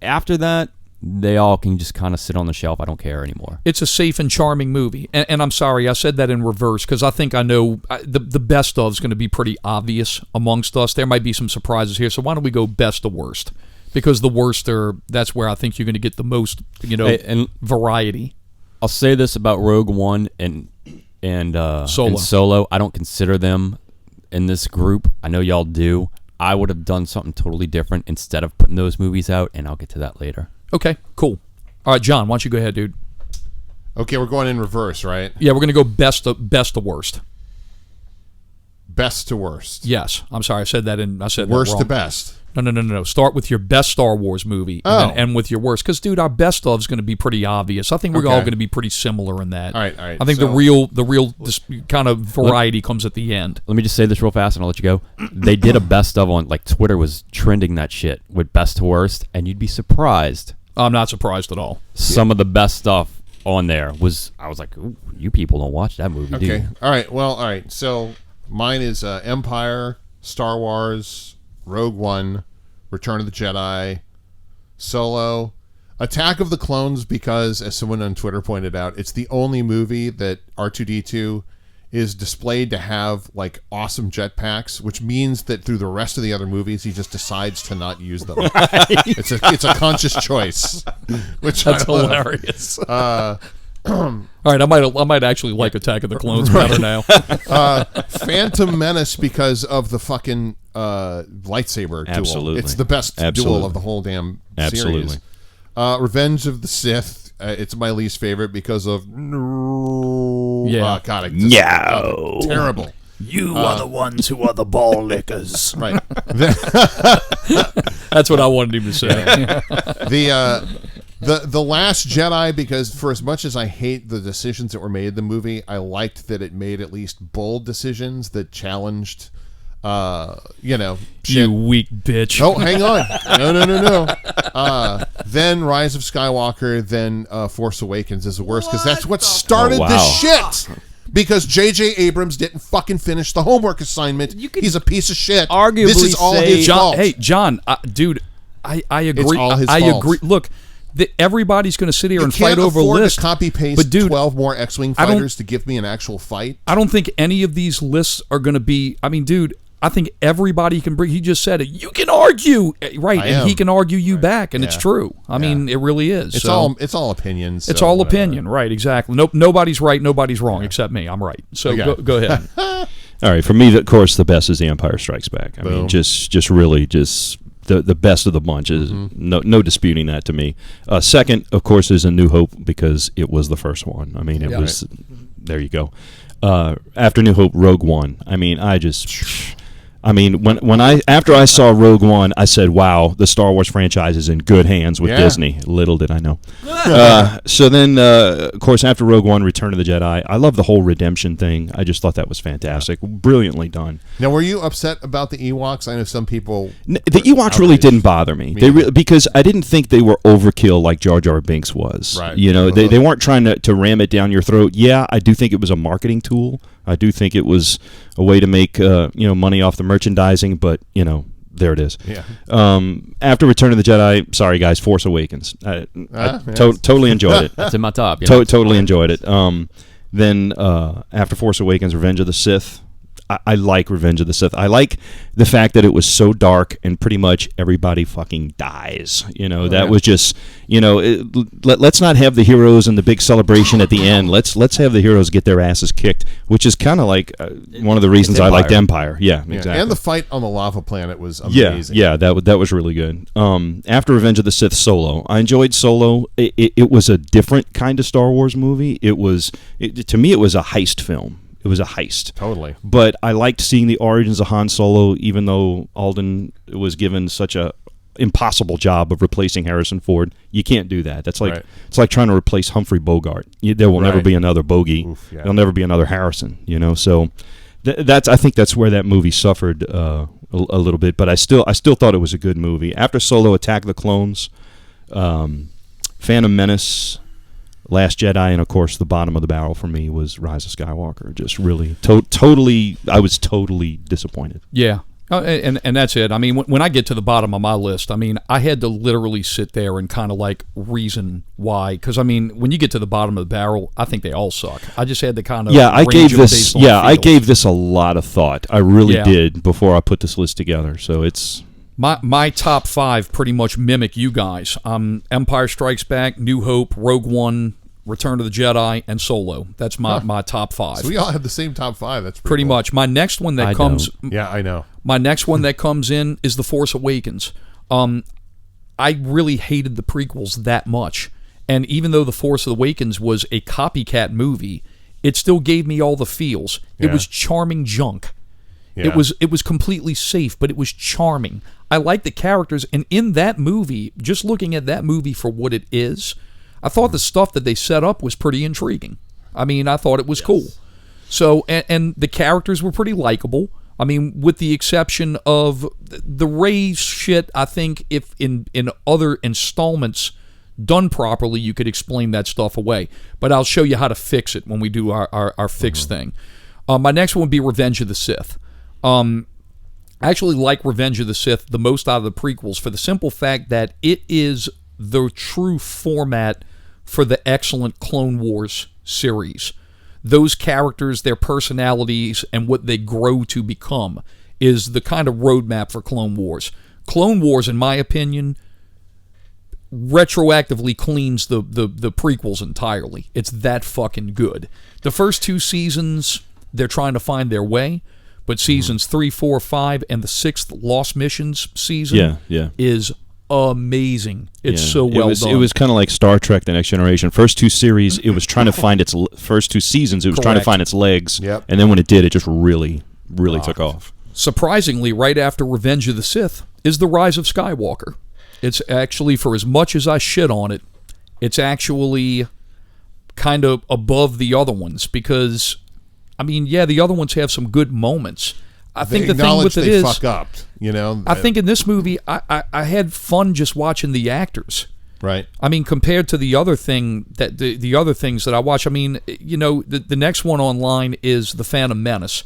after that, they all can just kind of sit on the shelf. I don't care anymore. It's a safe and charming movie, and I'm sorry I said that in reverse because I think I know the best of is going to be pretty obvious amongst us. There might be some surprises here, so why don't we go best to worst? Because the worst that's where I think you're going to get the most and variety. I'll say this about Rogue One and Solo. I don't consider them in this group. I know y'all do. I would have done something totally different instead of putting those movies out, and I'll get to that later. Okay, cool. All right, John, why don't you go ahead, dude? Okay, we're going in reverse, right? Yeah, we're going to go best to worst. Best to worst. Yes, I'm sorry, I said that Worst wrong. to best. No. Start with your best Star Wars movie and then end with your worst. Because, dude, our best of is going to be pretty obvious. I think we're all going to be pretty similar in that. All right. I think the real kind of variety comes at the end. Let me just say this real fast, and I'll let you go. They did a best of on, like, Twitter was trending that shit with best to worst, and you'd be surprised. I'm not surprised at all. Some of the best stuff on there I was like, ooh, you people don't watch that movie, do you? Okay. All right. So mine is Empire, Star Wars, Rogue One, Return of the Jedi, Solo, Attack of the Clones, because, as someone on Twitter pointed out, it's the only movie that R2-D2 is displayed to have, like, awesome jetpacks, which means that through the rest of the other movies, he just decides to not use them. It's a conscious choice, which That's I love. hilarious. All right, I might actually like Attack of the Clones better now. Phantom Menace because of the fucking lightsaber duel. Absolutely. It's the best duel of the whole damn series. Absolutely. Revenge of the Sith. It's my least favorite because of Yeah. God, terrible. You are the ones who are the ball lickers. Right. That's what I wanted him to say. The Last Jedi, because for as much as I hate the decisions that were made in the movie, I liked that it made at least bold decisions that challenged, shit. You weak bitch. Oh, hang on. No. Then Rise of Skywalker, then Force Awakens is the worst, because that's what started this shit. Because J.J. Abrams didn't fucking finish the homework assignment. He's a piece of shit. Arguably this is all his fault. Hey, John, dude, I agree. It's all his I fault. agree. Look, everybody's going to sit here You and can't fight over afford lists. to copy paste but dude, 12 more X-Wing fighters to give me an actual fight. I don't think any of these lists are going to be. I mean, dude, I think everybody can bring. He just said it. You can argue, right? And he can argue you back, and it's true. I mean, it really is. It's so. all opinions. It's all opinion, right? Exactly. Nobody's right, nobody's wrong, except me. I'm right. So go ahead. All right, for me, of course, the best is The Empire Strikes Back. I mean, just really the best of the bunch. Is no disputing that to me. Second, of course, is A New Hope, because it was the first one. I mean, it was. Right. There you go. After New Hope, Rogue One. I mean, I mean, after I saw Rogue One, I said, "Wow, the Star Wars franchise is in good hands with Disney." Little did I know. So then, of course, after Rogue One, Return of the Jedi, I love the whole redemption thing. I just thought that was fantastic, brilliantly done. Now, were you upset about the Ewoks? I know some people. The Ewoks really didn't bother me. Because I didn't think they were overkill like Jar Jar Binks was. Right. You know, they weren't trying to ram it down your throat. Yeah, I do think it was a marketing tool. I do think it was a way to make money off the merchandising, but there it is. Yeah. After Return of the Jedi, sorry guys, Force Awakens. I totally enjoyed it. That's in my top. Totally enjoyed it. Then after Force Awakens, Revenge of the Sith. I like Revenge of the Sith. I like the fact that it was so dark and pretty much everybody fucking dies. That was just, let's not have the heroes and the big celebration at the end. Let's have the heroes get their asses kicked, which is kind of like one of the reasons I liked Empire. Yeah, exactly. And the fight on the lava planet was amazing. Yeah, that was really good. After Revenge of the Sith, Solo. I enjoyed Solo. It was a different kind of Star Wars movie. To me, it was a heist film. It was a heist. Totally. But I liked seeing the origins of Han Solo, even though Alden was given such a impossible job of replacing Harrison Ford. You can't do that. That's like It's like trying to replace Humphrey Bogart. There will never be another Bogey. There'll never be another Harrison. So I think that's where that movie suffered a little bit. But I still thought it was a good movie. After Solo, Attack of the Clones, Phantom Menace, Last Jedi, and of course the bottom of the barrel for me was Rise of Skywalker. Just really, I was totally disappointed. Yeah, and that's it. I mean, when I get to the bottom of my list, I mean, I had to literally sit there and kind of like reason why. Because I mean, when you get to the bottom of the barrel, I think they all suck. I just had to kind of I gave this a lot of thought. I really did before I put this list together. So it's. My top 5 pretty much mimic you guys. Empire Strikes Back, New Hope, Rogue One, Return of the Jedi, and Solo. That's my top 5. So we all have the same top 5. That's pretty cool. much. My next one that comes. Yeah, I know. My next one that comes in is The Force Awakens. I really hated the prequels that much, and even though The Force Awakens was a copycat movie, it still gave me all the feels. It was charming junk. Yeah. It was completely safe, but it was charming. I like the characters, and in that movie, just looking at that movie for what it is, I thought the stuff that they set up was pretty intriguing. I mean, I thought it was cool. So, and the characters were pretty likable. I mean, with the exception of the Rey shit, I think if in other installments done properly, you could explain that stuff away. But I'll show you how to fix it when we do our fix thing. My next one would be Revenge of the Sith. I actually like Revenge of the Sith the most out of the prequels for the simple fact that it is the true format for the excellent Clone Wars series. Those characters, their personalities, and what they grow to become is the kind of roadmap for Clone Wars. Clone Wars, in my opinion, retroactively cleans the prequels entirely. It's that fucking good. The first 2 seasons, they're trying to find their way, but seasons 3, 4, 5, and the 6th Lost Missions season is amazing. It's so well done. It was kind of like Star Trek: The Next Generation. First 2 series, it was trying to find its first 2 seasons. It was trying to find its legs, and then when it did, it just really took off. Surprisingly, right after Revenge of the Sith is the Rise of Skywalker. It's actually, for as much as I shit on it, it's actually kind of above the other ones because, I mean, the other ones have some good moments. I think the thing with it is, fuck up, I think in this movie, I had fun just watching the actors. Right. I mean, compared to the other thing the other things that I watch. I mean, the next one online is The Phantom Menace,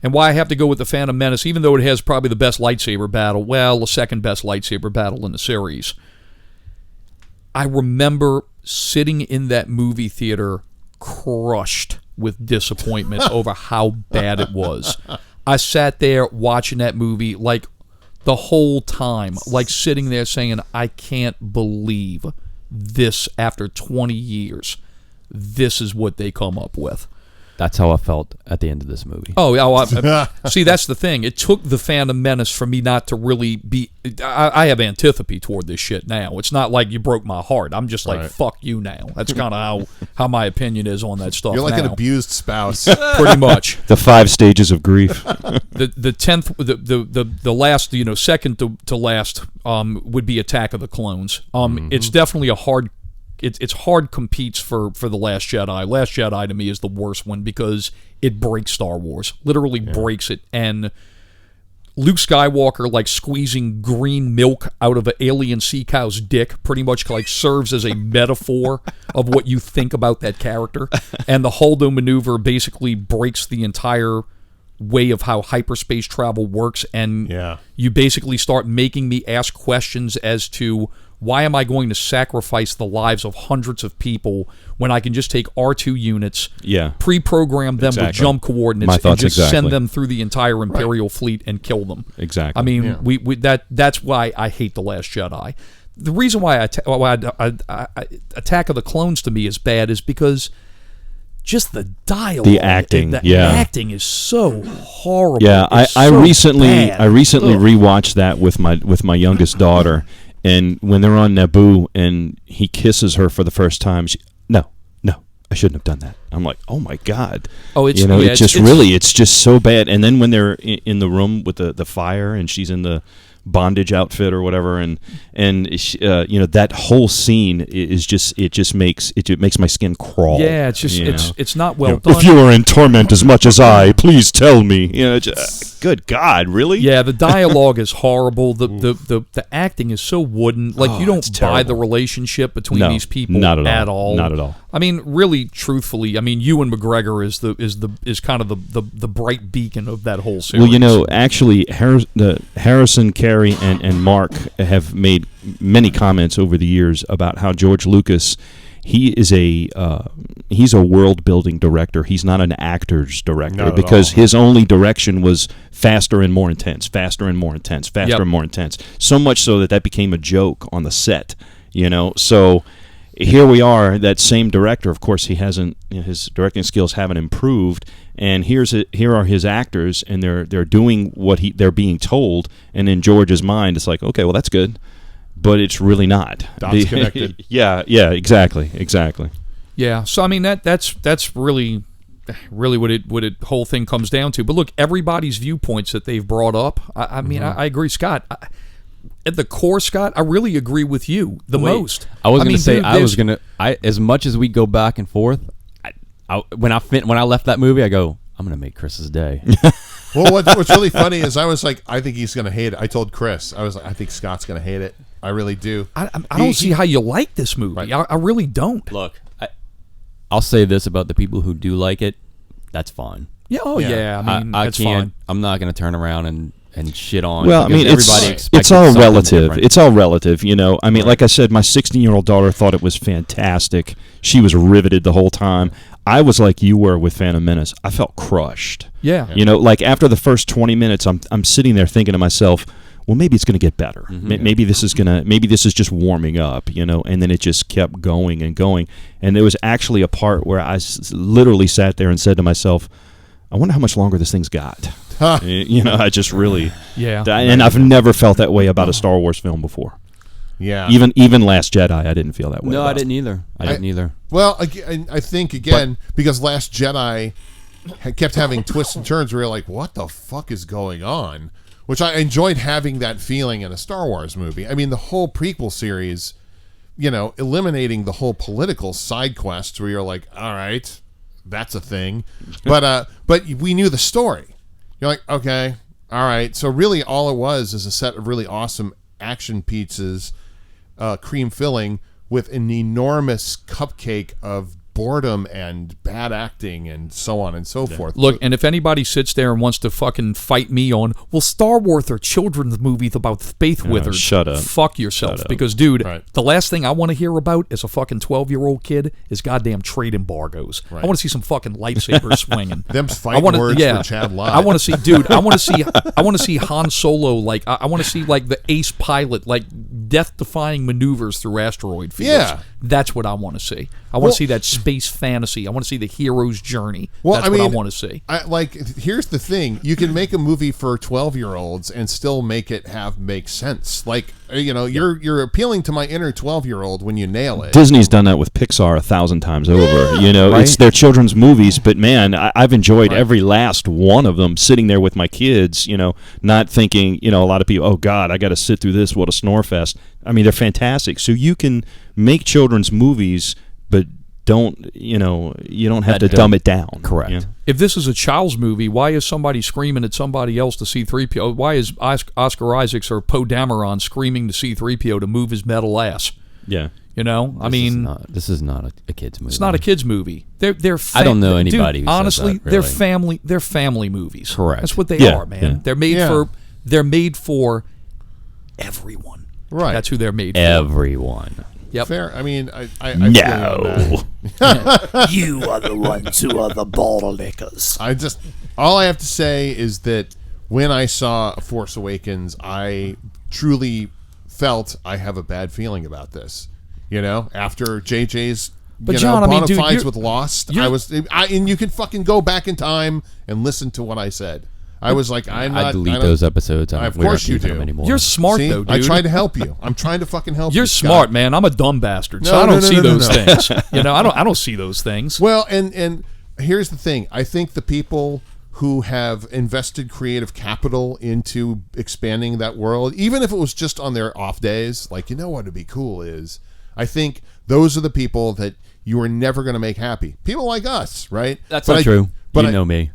and why I have to go with The Phantom Menace, even though it has probably the best lightsaber battle, the second best lightsaber battle in the series. I remember sitting in that movie theater, crushed with disappointment over how bad it was. I sat there watching that movie like the whole time, like sitting there saying, I can't believe this after 20 years. This is what they come up with. That's how I felt at the end of this movie. Oh, yeah. See, that's the thing. It took the Phantom Menace for me not to really be. I have antipathy toward this shit now. It's not like you broke my heart. I'm just like, fuck you now. That's kind of how my opinion is on that stuff. You're like now. an abused spouse. Pretty much. The 5 stages of grief. The 10th, the last, second to last would be Attack of the Clones. It's definitely a hard. It's hard competes for the Last Jedi. Last Jedi to me is the worst one because it breaks Star Wars, literally breaks it. And Luke Skywalker like squeezing green milk out of an alien sea cow's dick pretty much like serves as a metaphor of what you think about that character. And the Holdo maneuver basically breaks the entire way of how hyperspace travel works, and you basically start making me ask questions as to why am I going to sacrifice the lives of hundreds of people when I can just take R2 units, pre-program them with jump coordinates, and just send them through the entire Imperial fleet and kill them. Exactly. I mean, that's why I hate The Last Jedi. The reason why Attack of the Clones to me is bad is because just the dialogue, the acting, the acting is so horrible. Yeah, I recently rewatched that with my youngest daughter, and when they're on Naboo and he kisses her for the first time, no, I shouldn't have done that. I'm like, oh my god. Oh, it's it's just so bad. And then when they're in the room with the fire and she's in the bondage outfit or whatever, and that whole scene is just makes my skin crawl. Yeah, it's just it's not well done. If you are in torment as much as I, please tell me. Good God, really? Yeah, the dialogue is horrible. The acting is so wooden. Like you don't buy the relationship between these people not at all. Not at all. I mean, really, truthfully, I mean, Ewan McGregor is kind of the bright beacon of that whole series. Well, actually, Harrison, Carey, and Mark have made many comments over the years about how George Lucas, he's a world building director. He's not an actor's director because his only direction was faster and more intense, faster and more intense, faster and more intense. So much so that became a joke on the set. So here we are. That same director, of course, he hasn't. His directing skills haven't improved. And here are his actors, and they're doing what they're being told. And in George's mind, it's like, okay, well, that's good, but it's really not. Dots connected. Yeah, exactly. Yeah, so I mean that's really what it whole thing comes down to. But look, everybody's viewpoints that they've brought up. I mean, I agree, Scott. At the core, Scott, I really agree with you most. I was going to say as much as we go back and forth. When I left that movie, I go, I'm going to make Chris's day. Well, what's really funny is I was like, I think he's going to hate it. I told Chris, I was like, I think Scott's going to hate it. I really do. I don't see how you like this movie. Right. I really don't. Look, I'll say this about the people who do like it. That's fine. Yeah. Oh yeah. I mean, that's fine. I'm not going to turn around and shit on. Well, I mean, it's all relative. Different. It's all relative, I mean, like I said, my 16-year-old daughter thought it was fantastic. She was riveted the whole time. I was like you were with Phantom Menace. I felt crushed. Yeah. Like after the first 20 minutes, I'm sitting there thinking to myself, well, maybe it's going to get better. Mm-hmm. Maybe this is just warming up, and then it just kept going and going. And there was actually a part where I literally sat there and said to myself, I wonder how much longer this thing's got. I just really, and I've never felt that way about a Star Wars film before. Yeah, even Last Jedi, I didn't feel that way. No, I didn't either. Well, I think because Last Jedi kept having twists and turns where you're like, what the fuck is going on? Which I enjoyed having that feeling in a Star Wars movie. I mean, the whole prequel series, eliminating the whole political side quests where you're like, all right, that's a thing, but we knew the story. You're like, okay, all right. So really, all it was is a set of really awesome action pizzas, cream filling with an enormous cupcake of boredom and bad acting and so on and so forth. Look, and if anybody sits there and wants to fucking fight me on, well, Star Wars are children's movies about space wizards. Shut up. Fuck yourself. Because, dude, the last thing I want to hear about as a fucking 12-year-old kid is goddamn trade embargoes. Right. I want to see some fucking lightsabers swinging. Them's fighting words for Chad Lott. I want to see, dude, I want to see Han Solo, I want to see, the ace pilot, death-defying maneuvers through asteroid fields. Yeah. That's what I want to see. I want to see that space fantasy. I want to see the hero's journey. That's what I want to see. Here's the thing: you can make a movie for 12-year-olds and still make it make sense. Like, you're appealing to my inner 12-year-old when you nail it. Disney's done that with Pixar 1,000 times over. Right? It's their children's movies, but man, I've enjoyed every last one of them. Sitting there with my kids, not thinking, a lot of people, oh God, I got to sit through this. What a snore fest. I mean, they're fantastic. So you can make children's movies, but you don't have to dumb it down. Correct. Yeah. If this is a child's movie, why is somebody screaming at somebody else to C-3PO? Why is Oscar Isaacs or Poe Dameron screaming to C-3PO to move his metal ass? Yeah. This is not a kid's movie. It's not a kid's movie. They're I don't know anybody who says honestly, that, really. they're family movies. Correct. That's what they Yeah, are, man. yeah. They're made for everyone. Right. That's who they're made for. Everyone. Yep. Fair. I mean, I No. feel that. You are the ones who are the bottleneckers. All I have to say is that when I saw Force Awakens, I truly felt I have a bad feeling about this. After JJ's John, bona dude, fides with Lost, and you can fucking go back in time and listen to what I said. I was like, I delete those episodes. Of course you do. Them anymore. You're smart, See, though, dude. I tried to help you. I'm trying to fucking help you. You're Scott. smart, man. I'm a dumb bastard, so I don't see those things. I don't see those things. Well, and here's the thing. I think the people who have invested creative capital into expanding that world, even if it was just on their off days, like, what would be cool is, I think those are the people that you are never going to make happy. People like us, right? That's not true. But you know me.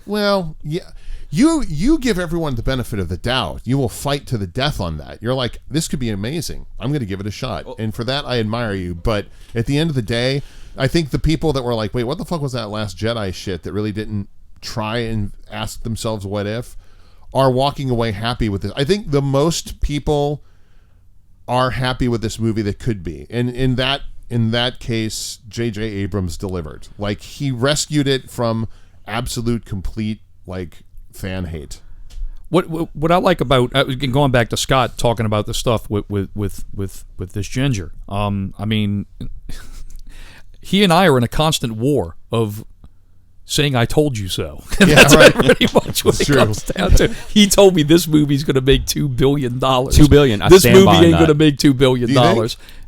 Well, yeah. You give everyone the benefit of the doubt. You will fight to the death on that. You're like, this could be amazing. I'm going to give it a shot. And for that, I admire you. But at the end of the day, I think the people that were like, wait, what the fuck was that Last Jedi shit, that really didn't try and ask themselves what if, are walking away happy with this. I think the most people are happy with this movie that could be. And in that case, J.J. Abrams delivered. Like, he rescued it from absolute, complete, fan hate. What I like about going back to Scott talking about the stuff with this ginger. I mean, he and I are in a constant war of saying "I told you so." That's pretty much what it comes down to. He told me this movie's going to make $2 billion. $2 billion. This movie ain't going to make $2 billion.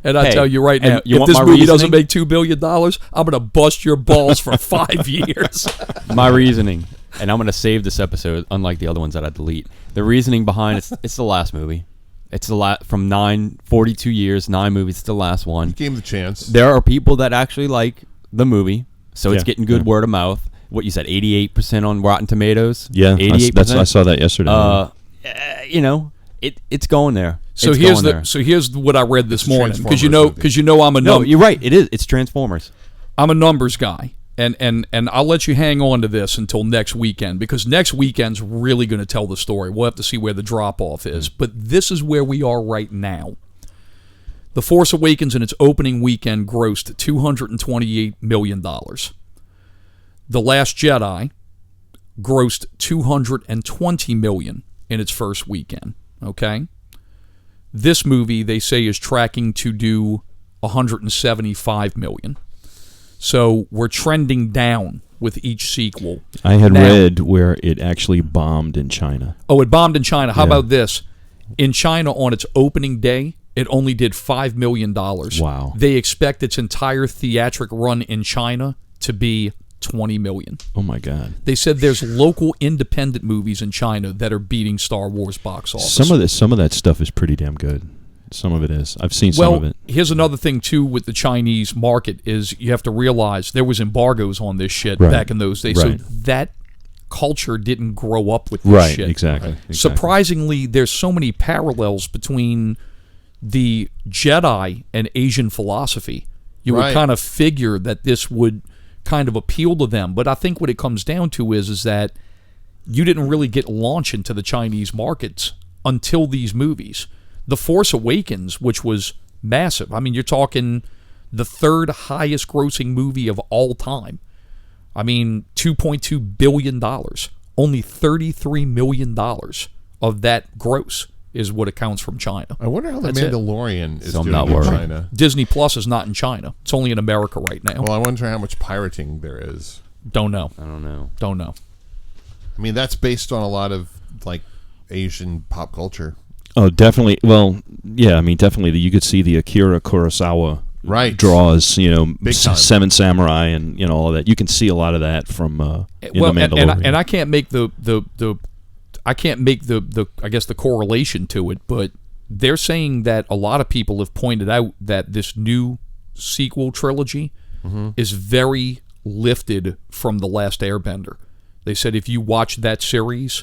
And I tell you right now, if this movie doesn't make $2 billion, I'm going to bust your balls for 5 years. My reasoning, and I'm going to save this episode, unlike the other ones that I delete. The reasoning behind it's the last movie. It's the last from 42 years, 9 movies. It's the last one. You gave him the chance. There are people that actually like the movie, so it's getting good word of mouth. What you said, 88% on Rotten Tomatoes. Yeah, 88%. I saw that yesterday. It's going there. So here's what I read this morning, because I'm a no. You're right. It is. It's Transformers. I'm a numbers guy, and I'll let you hang on to this until next weekend, because next weekend's really going to tell the story. We'll have to see where the drop off is, but this is where we are right now. The Force Awakens in its opening weekend grossed $228 million. The Last Jedi grossed $220 million in its first weekend. Okay? This movie, they say, is tracking to do $175 million. So we're trending down with each sequel. I had read where it actually bombed in China. Oh, it bombed in China. How about this? In China, on its opening day, it only did $5 million. Wow. They expect its entire theatric run in China to be $20 million. Oh my God! They said there's local independent movies in China that are beating Star Wars box office. Some of that stuff is pretty damn good. Some of it is. I've seen some of it. Here's another thing too with the Chinese market is you have to realize there was embargoes on this shit back in those days. Right. So that culture didn't grow up with this shit. Exactly. Surprisingly, there's so many parallels between the Jedi and Asian philosophy. You would kind of figure that this would kind of appeal to them, but I think what it comes down to is that you didn't really get launch into the Chinese markets until these movies. The Force Awakens, which was massive. I mean, you're talking the third highest grossing movie of all time. I mean, $2.2 billion. Only $33 million of that gross is what accounts from China. I wonder how The That's it. Mandalorian is So I'm doing not in worried. China. Disney Plus is not in China. It's only in America right now. Well, I wonder how much pirating there is. Don't know. I don't know. Don't know. I mean, that's based on a lot of like Asian pop culture. Oh, definitely. Well, yeah, I mean, definitely. You could see the Akira Kurosawa Right. draws, Big time. Seven Samurai, and all of that. You can see a lot of that from in The Mandalorian. and I can't make the I guess the correlation to it, but they're saying that a lot of people have pointed out that this new sequel trilogy is very lifted from The Last Airbender. They said if you watch that series,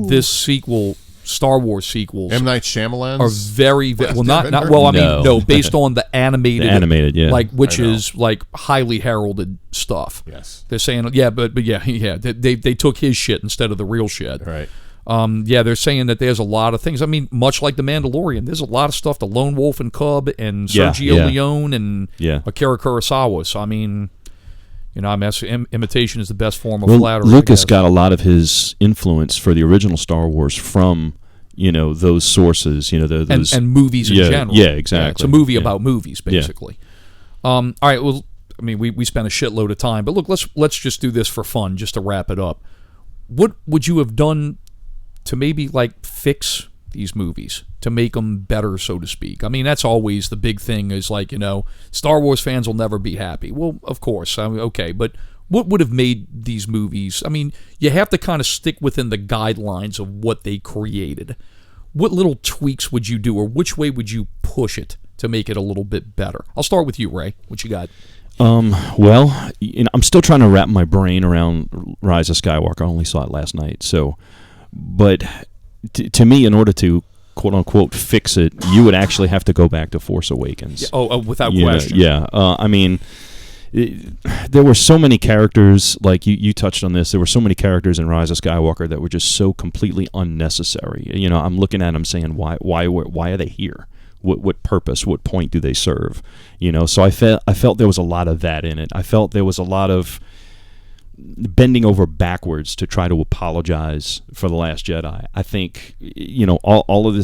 this sequel, Star Wars sequels, M. Night Shyamalan's are very well not Airbender? well. I mean, No. no, based on the animated, The animated, yeah. like which I know. is like highly heralded stuff. Yes. They're saying, but yeah, they took his shit instead of the real shit. Right. Yeah, they're saying that there's a lot of things. I mean, much like The Mandalorian, there's a lot of stuff to Lone Wolf and Cub and Yeah, Sergio yeah. Leone and Yeah. Akira Kurosawa. So I mean, imitation is the best form of Well, flattery. I Lucas guess. got a lot of his influence for the original Star Wars from those sources. Those and movies in yeah, general. Yeah, exactly. It's a movie Yeah. about movies, basically. All right. Well, I mean, we spent a shitload of time, but look, let's just do this for fun, just to wrap it up. What would you have done to maybe like fix these movies to make them better, so to speak? I mean, that's always the big thing. Is like Star Wars fans will never be happy. Well, of course, I mean, okay, but what would have made these movies? I mean, you have to kind of stick within the guidelines of what they created. What little tweaks would you do, or which way would you push it to make it a little bit better? I'll start with you, Ray. What you got? Well, I'm still trying to wrap my brain around Rise of Skywalker. I only saw it last night, but to me, in order to quote unquote fix it, you would actually have to go back to Force Awakens. Without You know, question. yeah. I mean, there were so many characters, like you touched on this, there were so many characters in Rise of Skywalker that were just so completely unnecessary. I'm looking at them saying, why are they here? What purpose, what point do they serve? So I felt there was a lot of that in it. I felt there was a lot of bending over backwards to try to apologize for The Last Jedi. I think all of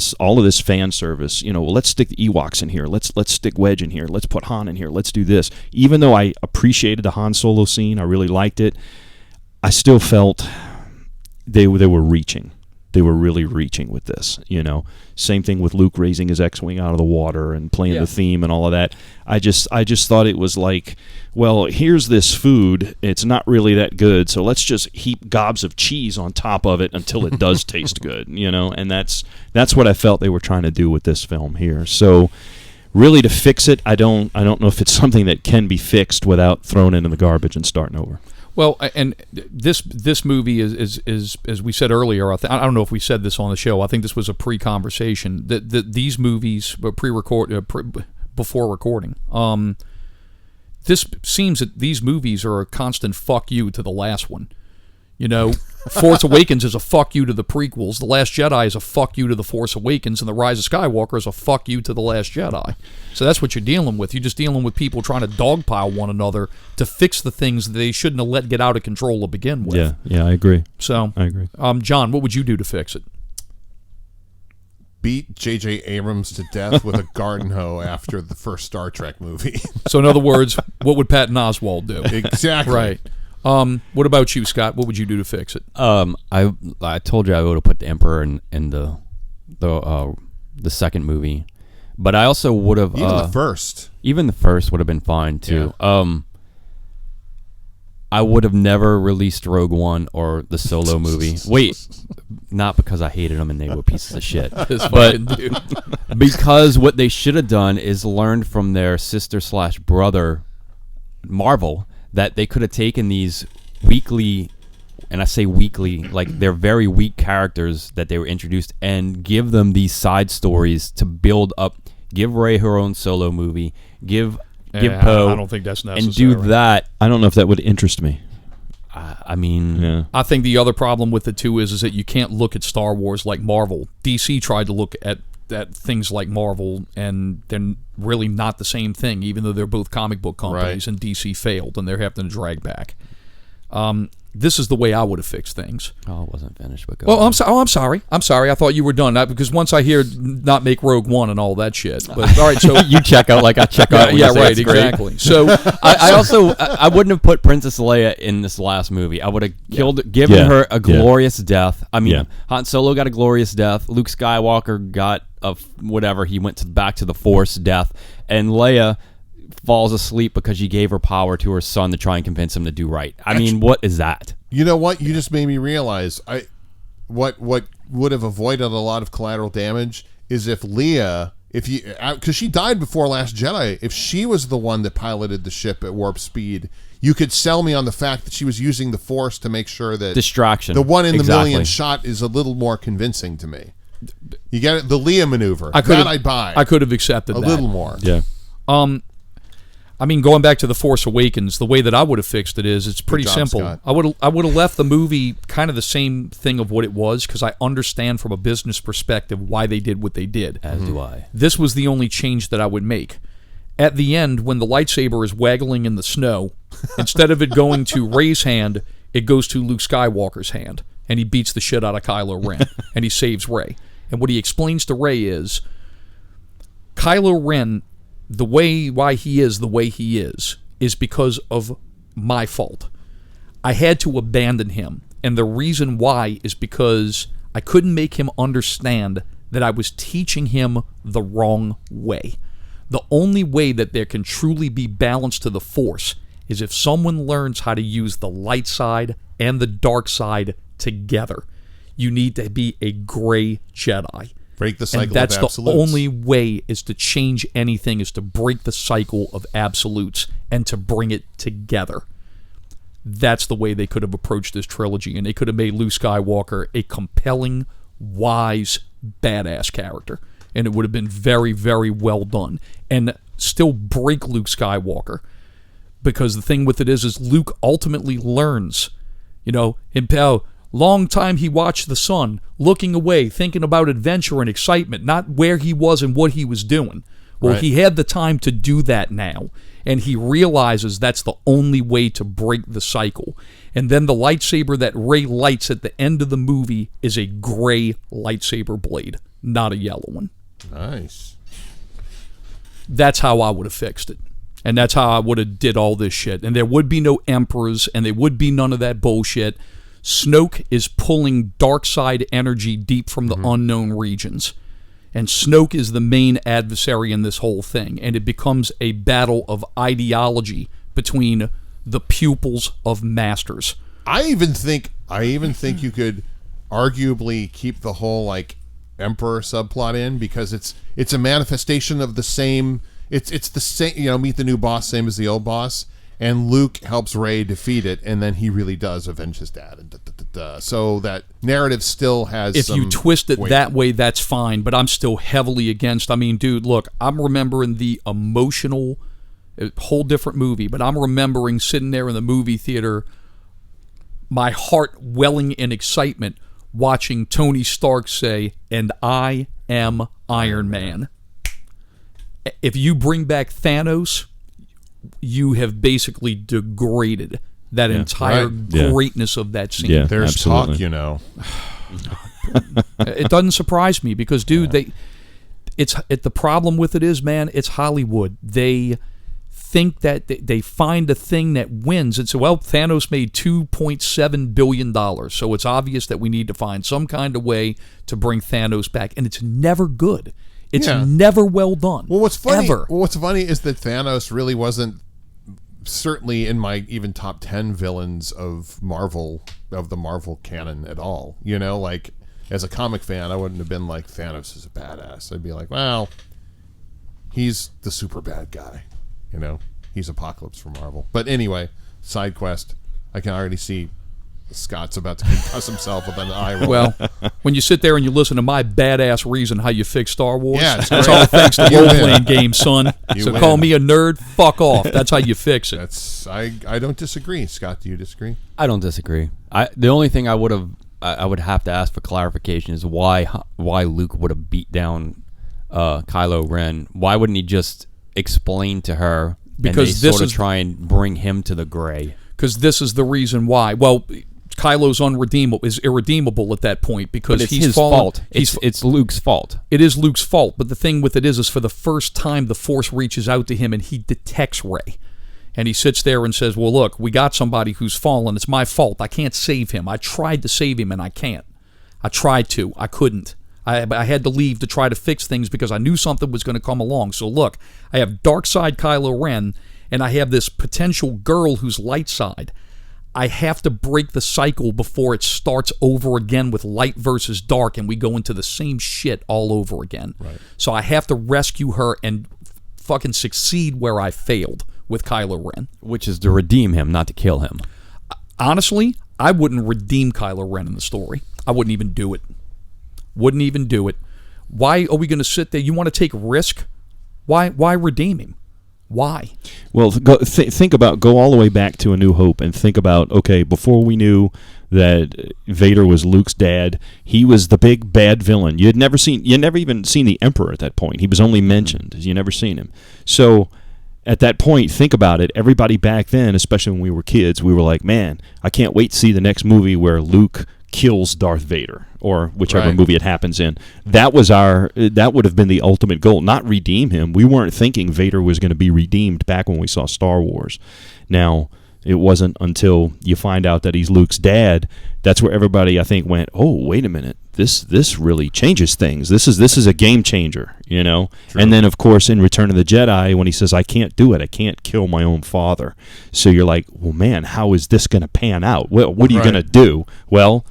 this fan service. Well, let's stick the Ewoks in here. Let's stick Wedge in here. Let's put Han in here. Let's do this. Even though I appreciated the Han Solo scene, I really liked it. I still felt they were reaching. They were really reaching with this. Same thing with Luke raising his X-wing out of the water and playing the theme and all of that. I just thought it was like, well, here's this food. It's not really that good, so let's just heap gobs of cheese on top of it until it does taste good. And that's what I felt they were trying to do with this film here. So really, to fix it, I don't know if it's something that can be fixed without throwing it in the garbage and starting over. Well, and this movie is as we said earlier. I don't know if we said this on the show. I think this was a pre-conversation. That these movies were before recording. This seems that these movies are a constant fuck you to the last one. Force Awakens is a fuck you to the prequels. The Last Jedi is a fuck you to The Force Awakens, and The Rise of Skywalker is a fuck you to The Last Jedi. So that's what you're dealing with. You're just dealing with people trying to dogpile one another to fix the things that they shouldn't have let get out of control to begin with. Yeah, I agree. So, I agree. John, what would you do to fix it? Beat J.J. Abrams to death with a garden hoe after the first Star Trek movie. So, in other words, what would Patton Oswalt do? Exactly. Right. What about you, Scott? What would you do to fix it? I told you I would have put the Emperor in the second movie, but I also would have Even the first. Even the first would have been fine too. Yeah. I would have never released Rogue One or the Solo movie. Wait, not because I hated them and they were pieces of shit, but because what they should have done is learned from their sister/brother Marvel that they could have taken these weekly, and I say weekly, like they're very weak characters that they were introduced, and give them these side stories to build up. Give Rey her own Solo movie. Give Poe. I don't think that's necessary. And do that. I don't know if that would interest me. I mean, Yeah. I think the other problem with it too is that you can't look at Star Wars like Marvel. DC tried to look at things like Marvel, and they're really not the same thing, even though they're both comic book companies, Right. and DC failed, and they're having to drag back. this is the way I would have fixed things. Oh, it wasn't finished. But Well, I'm sorry. I'm sorry. I thought you were done. Because once I hear not make Rogue One and all that shit. But all right, so you check out like I check out. When yeah, you say right, it's great. exactly. So I also I wouldn't have put Princess Leia in this last movie. I would have given her a glorious death. I mean, Han Solo got a glorious death. Luke Skywalker got a whatever. He went back to the Force death, and Leia falls asleep because she gave her power to her son to try and convince him to do right. I mean, what is that? You know what? You just made me realize what would have avoided a lot of collateral damage is if Leia, because she died before Last Jedi, if she was the one that piloted the ship at warp speed, you could sell me on the fact that she was using the Force to make sure that distraction, the one in the million shot, is a little more convincing to me. You get it? The Leia maneuver. I'd buy. I could have accepted a little more. Yeah. I mean, going back to The Force Awakens, the way that I would have fixed it is it's pretty simple. Scott. I would have left the movie kind of the same thing of what it was, because I understand from a business perspective why they did what they did. As do I. This was the only change that I would make. At the end, when the lightsaber is waggling in the snow, instead of it going to Rey's hand, it goes to Luke Skywalker's hand, and he beats the shit out of Kylo Ren, and he saves Rey. And what he explains to Rey is, Kylo Ren, why he is the way he is because of my fault. I had to abandon him, and the reason why is because I couldn't make him understand that I was teaching him the wrong way. The only way that there can truly be balance to the Force is if someone learns how to use the light side and the dark side together. You need to be a gray Jedi. Break the cycle and that's of absolutes. The only way is to change anything, is to break the cycle of absolutes and to bring it together. That's the way they could have approached this trilogy, and they could have made Luke Skywalker a compelling, wise, badass character, and it would have been very, very well done. And still break Luke Skywalker, because the thing with it is Luke ultimately learns, long time he watched the sun, looking away, thinking about adventure and excitement, not where he was and what he was doing. Well, Right. He had the time to do that now, and he realizes that's the only way to break the cycle. And then the lightsaber that Rey lights at the end of the movie is a gray lightsaber blade, not a yellow one. Nice. That's how I would have fixed it. And that's how I would have did all this shit. And there would be no emperors, and there would be none of that bullshit. Snoke is pulling dark side energy deep from the unknown regions. And Snoke is the main adversary in this whole thing. And it becomes a battle of ideology between the pupils of masters. I even think you could arguably keep the whole emperor subplot in, because it's a manifestation of the same. It's the same. Meet the new boss, same as the old boss. And Luke helps Rey defeat it, and then he really does avenge his dad. And so that narrative still has If you twist it weight. that way, that's fine, but I'm still heavily against. I mean, dude, look, I'm remembering the emotional, whole different movie, but I'm remembering sitting there in the movie theater, my heart welling in excitement, watching Tony Stark say, "And I am Iron Man." If you bring back Thanos, you have basically degraded that entire greatness of that scene. Yeah, There's absolutely. talk, It doesn't surprise me because, dude, the problem with it is, man, it's Hollywood. They think that they find a thing that wins. And so, well, Thanos made $2.7 billion, so it's obvious that we need to find some kind of way to bring Thanos back. And it's never good. It's never well done. Well, what's funny? Ever. What's funny is that Thanos really wasn't certainly in my even top 10 villains of the Marvel canon at all. As a comic fan, I wouldn't have been like, Thanos is a badass. I'd be like, well, he's the super bad guy. He's Apocalypse for Marvel. But anyway, side quest. I can already see Scott's about to concuss himself with an eye roll. Well, when you sit there and you listen to my badass reason how you fix Star Wars, it's that's great. all thanks to You role-playing games, son. So win. call me a nerd, fuck off. That's how you fix it. I don't disagree. Scott, do you disagree? I don't disagree. The only thing I would have to ask for clarification is why Luke would have beat down Kylo Ren. Why wouldn't he just explain to her? Because and they sort of try and bring him to the gray. because this is the reason why. Well, Kylo's is irredeemable at that point because But it's he's his fallen. fault. It's Luke's fault. It is Luke's fault, but the thing with it is for the first time the Force reaches out to him and he detects Rey. And he sits there and says, well, look, we got somebody who's fallen. It's my fault. I can't save him. I tried to save him and I can't. I tried to. I couldn't. I had to leave to try to fix things because I knew something was going to come along. So look, I have dark side Kylo Ren and I have this potential girl who's light side. I have to break the cycle before it starts over again with light versus dark and we go into the same shit all over again. Right. So I have to rescue her and fucking succeed where I failed with Kylo Ren. Which is to redeem him, not to kill him. Honestly, I wouldn't redeem Kylo Ren in the story. I wouldn't even do it. Wouldn't even do it. Why are we going to sit there? You want to take risk? Why redeem him? Why? Well, think about, go all the way back to A New Hope and think about, okay, before we knew that Vader was Luke's dad, he was the big bad villain. You'd never even seen the Emperor at that point. He was only mentioned. You never seen him. So at that point, think about it. Everybody back then, especially when we were kids, we were like, man, I can't wait to see the next movie where Luke kills Darth Vader or whichever movie it happens in. That would have been the ultimate goal, not redeem him. We weren't thinking Vader was going to be redeemed back when we saw Star Wars. Now, it wasn't until you find out that he's Luke's dad, that's where everybody, I think, went, oh, wait a minute, this really changes things. This is a game changer, you know? True. And then, of course, in Return of the Jedi, when he says, I can't do it, I can't kill my own father. So you're like, well, man, how is this going to pan out? Well, what are you going to do? Well,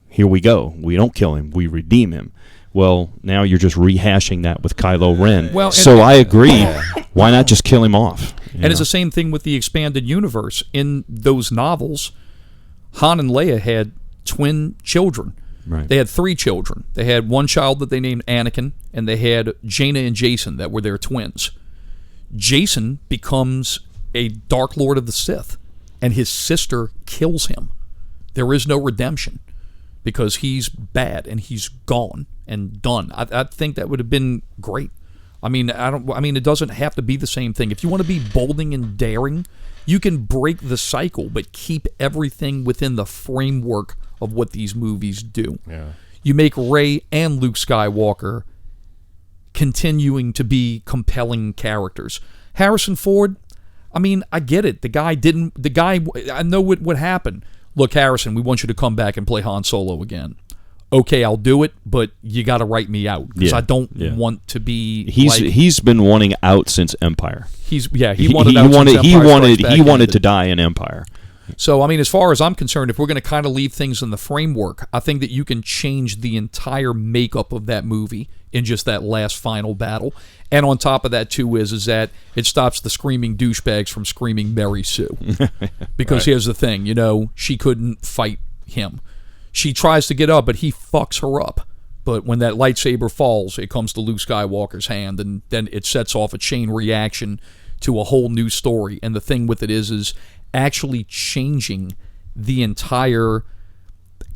here we go. We don't kill him. We redeem him. Well, now you're just rehashing that with Kylo Ren. Well, so I agree. Why not just kill him off? And it's the same thing with the expanded universe. In those novels, Han and Leia had twin children. Right. They had 3 children. They had one child that they named Anakin, and they had Jaina and Jason that were their twins. Jason becomes a Dark Lord of the Sith, and his sister kills him. There is no redemption because he's bad and he's gone and done. I think that would have been great. I mean, it doesn't have to be the same thing. If you want to be bolding and daring, you can break the cycle, but keep everything within the framework of what these movies do. Yeah. You make Rey and Luke Skywalker continuing to be compelling characters. Harrison Ford, I mean, I get it. I know what happened. Look, Harrison, we want you to come back and play Han Solo again. Okay, I'll do it, but you got to write me out because I don't want to be. He's been wanting out since Empire. He wanted to die in Empire. So, I mean, as far as I'm concerned, if we're going to kind of leave things in the framework, I think that you can change the entire makeup of that movie in just that last final battle. And on top of that, too, is that it stops the screaming douchebags from screaming Mary Sue. Because here's the thing, she couldn't fight him. She tries to get up, but he fucks her up. But when that lightsaber falls, it comes to Luke Skywalker's hand, and then it sets off a chain reaction to a whole new story. And the thing with it is actually changing the entire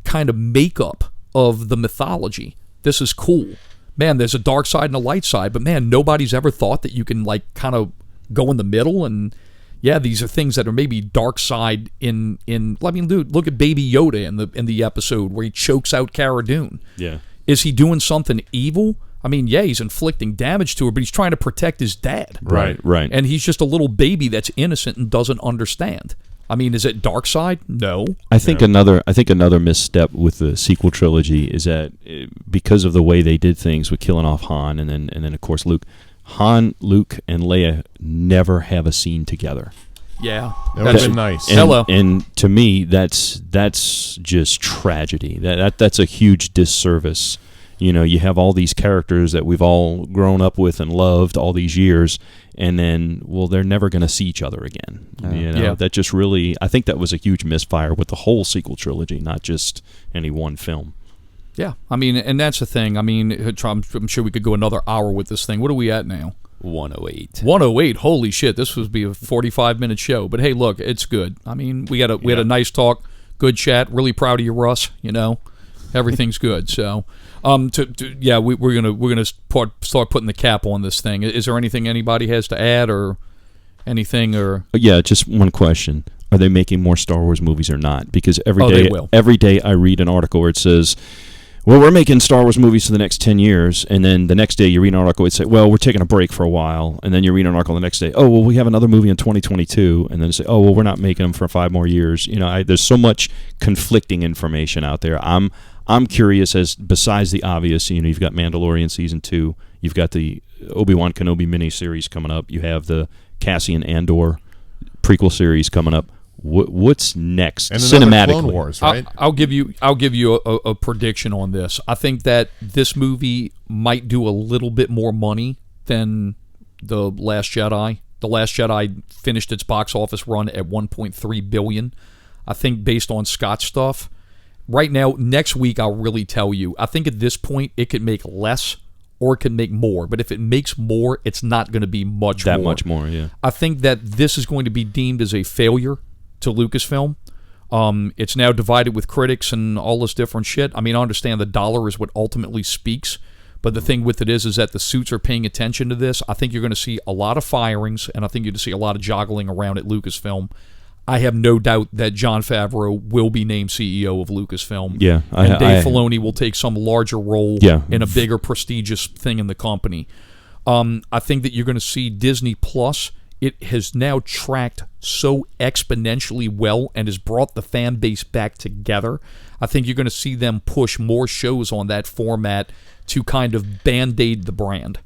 kind of makeup of the mythology. This is cool. Man, there's a dark side and a light side, but man, nobody's ever thought that you can kind of go in the middle and these are things that are maybe dark side in I mean, dude, look at Baby Yoda in the episode where he chokes out Cara Dune. Yeah. Is he doing something evil? I mean, he's inflicting damage to her, but he's trying to protect his dad. Right. And he's just a little baby that's innocent and doesn't understand. I mean, is it dark side? No. I think another misstep with the sequel trilogy is that because of the way they did things with killing off Han and then of course Luke, and Leia never have a scene together. Yeah, that would have been nice. And to me, that's just tragedy. That's a huge disservice. You have all these characters that we've all grown up with and loved all these years, and then, they're never going to see each other again. That just really, I think that was a huge misfire with the whole sequel trilogy, not just any one film. Yeah, I mean, and that's the thing. I mean, I'm sure we could go another hour with this thing. What are we at now? 108. 108. Holy shit! This would be a 45-minute show. But hey, look, it's good. I mean, we had a nice talk, good chat. Really proud of you, Russ. Everything's good. So, we're gonna start putting the cap on this thing. Is there anything anybody has to add or anything or? Yeah, just one question. are they making more Star Wars movies or not? Because they will. every day I read an article where it says, well, we're making Star Wars movies for the next 10 years, and then the next day you read an article, it say, well, we're taking a break for a while, and then you read an article the next day, oh, well, we have another movie in 2022, and then they say, oh, well, we're not making them for 5 more years. There's so much conflicting information out there. I'm curious, as besides the obvious, you've got Mandalorian Season 2, you've got the Obi-Wan Kenobi miniseries coming up, you have the Cassian Andor prequel series coming up. What's next and cinematically? Clone Wars, right? I'll give you a prediction on this. I think that this movie might do a little bit more money than The Last Jedi. The Last Jedi finished its box office run at $1.3 billion. I think based on Scott's stuff, right now, next week I'll really tell you. I think at this point it could make less or it could make more. But if it makes more, it's not going to be much more. That much more, yeah. I think that this is going to be deemed as a failure to Lucasfilm. It's now divided with critics and all this different shit. I mean, I understand the dollar is what ultimately speaks, but the thing with it is that the suits are paying attention to this. I think you're going to see a lot of firings, and I think you're going to see a lot of joggling around at Lucasfilm. I have no doubt that Jon Favreau will be named CEO of Lucasfilm. Yeah, and Dave Filoni will take some larger role in a bigger, prestigious thing in the company. I think that you're going to see Disney Plus. It has now tracked so exponentially well and has brought the fan base back together. I think you're going to see them push more shows on that format to kind of band-aid the brand.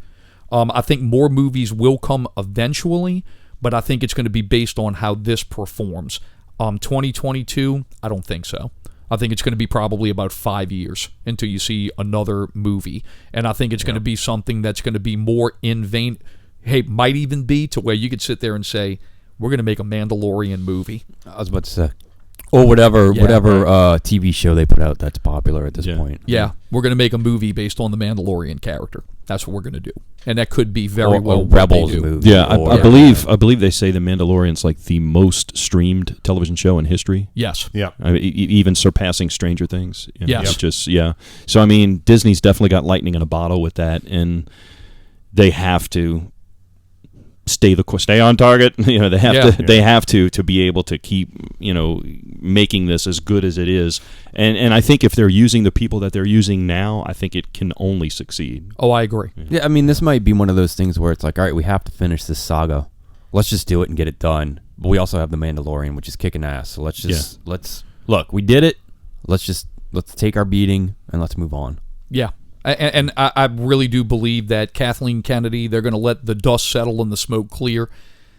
I think more movies will come eventually, but I think it's going to be based on how this performs. 2022, I don't think so. I think it's going to be probably about 5 years until you see another movie. And I think it's going to be something that's going to be more in vein. Hey, might even be to where you could sit there and say, we're going to make a Mandalorian movie. I was about to say. Or whatever TV show they put out that's popular at this point. Yeah, we're going to make a movie based on the Mandalorian character. That's what we're going to do. And that could be very well a Rebels movie. Yeah, I believe they say the Mandalorian's like the most streamed television show in history. Yes. Yeah. Even surpassing Stranger Things. Yes. It's just, So, I mean, Disney's definitely got lightning in a bottle with that, and they have to stay on target. They have to be able to keep making this as good as it is. And I think if they're using the people that they're using now, I think it can only succeed. Oh, I agree. Yeah, I mean, this might be one of those things where it's like, all right, we have to finish this saga. Let's just do it and get it done. But we also have the Mandalorian, which is kicking ass. So let's look. We did it. Let's take our beating and let's move on. Yeah. And I really do believe that Kathleen Kennedy, they're going to let the dust settle and the smoke clear.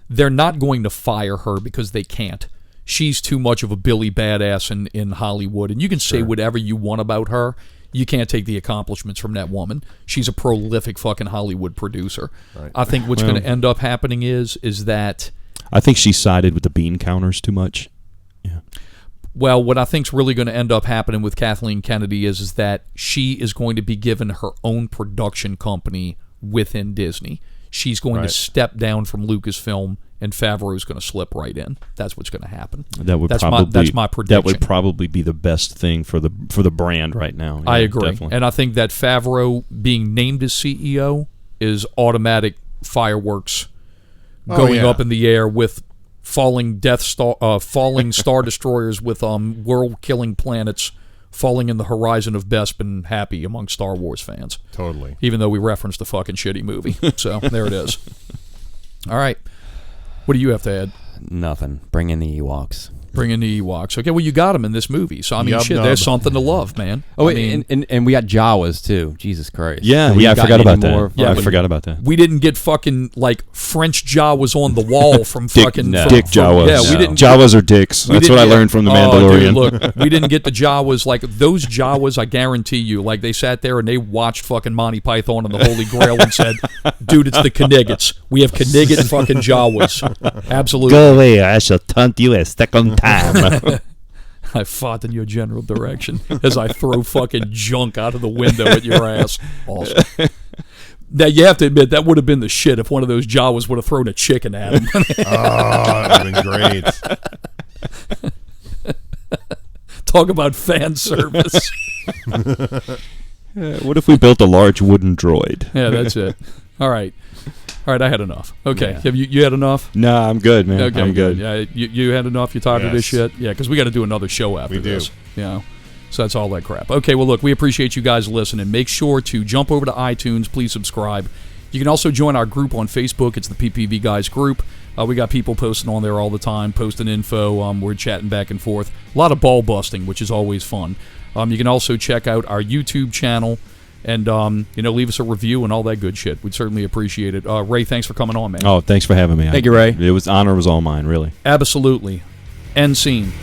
They're not going to fire her because they can't. She's too much of a Billy badass in Hollywood. And you can say whatever you want about her. You can't take the accomplishments from that woman. She's a prolific fucking Hollywood producer. Right. I think what's going to end up happening is that... I think she sided with the bean counters too much. Yeah. Well, what I think's really going to end up happening with Kathleen Kennedy is that she is going to be given her own production company within Disney. She's going to step down from Lucasfilm, and Favreau's going to slip right in. That's what's going to happen. That's my prediction. That would probably be the best thing for the brand right now. Yeah, I agree, definitely. And I think that Favreau being named as CEO is automatic fireworks going up in the air with falling Star Destroyers with world-killing planets falling in the horizon of Bespin happy among Star Wars fans. Totally. Even though we referenced the fucking shitty movie. So, there it is. All right. What do you have to add? Nothing. Bring in the Ewoks. Bring in the Ewoks. Okay, well, you got them in this movie. So, I mean, there's something to love, man. Oh, wait, and we got Jawas, too. Jesus Christ. Yeah, I forgot about that. I forgot about that. We didn't get fucking, French Jawas on the wall from fucking... Dick Jawas. Yeah, we didn't... Jawas are dicks. That's what I learned from The Mandalorian. Dude, look, we didn't get the Jawas. Those Jawas, I guarantee you, they sat there and they watched fucking Monty Python and the Holy Grail and said, dude, it's the Kniggets. We have Knigget fucking Jawas. Absolutely. Go away, I shall taunt you a second time. I fought in your general direction as I throw fucking junk out of the window at your ass. Awesome. Now, you have to admit, that would have been the shit if one of those Jawas would have thrown a chicken at him. That would have been great. Talk about fan service. What if we built a large wooden droid? Yeah, that's it. All right. All right, I had enough. Okay, Yeah. have you had enough? No, I'm good, man. Okay, I'm good. Yeah, you had enough. You tired of this Yes. shit? Yeah, because we got to do another show after We do. this. You know, so that's all that crap. Okay, well, look, we appreciate you guys listening. Make sure to jump over to iTunes. Please subscribe. You can also join our group on Facebook. It's the PPV Guys group. We got people posting on there all the time, posting info. We're chatting back and forth. A lot of ball busting, which is always fun. You can also check out our YouTube channel. And, leave us a review and all that good shit. We'd certainly appreciate it. Ray, thanks for coming on, man. Oh, thanks for having me. Thank you, Ray. Honor was all mine, really. Absolutely. End scene.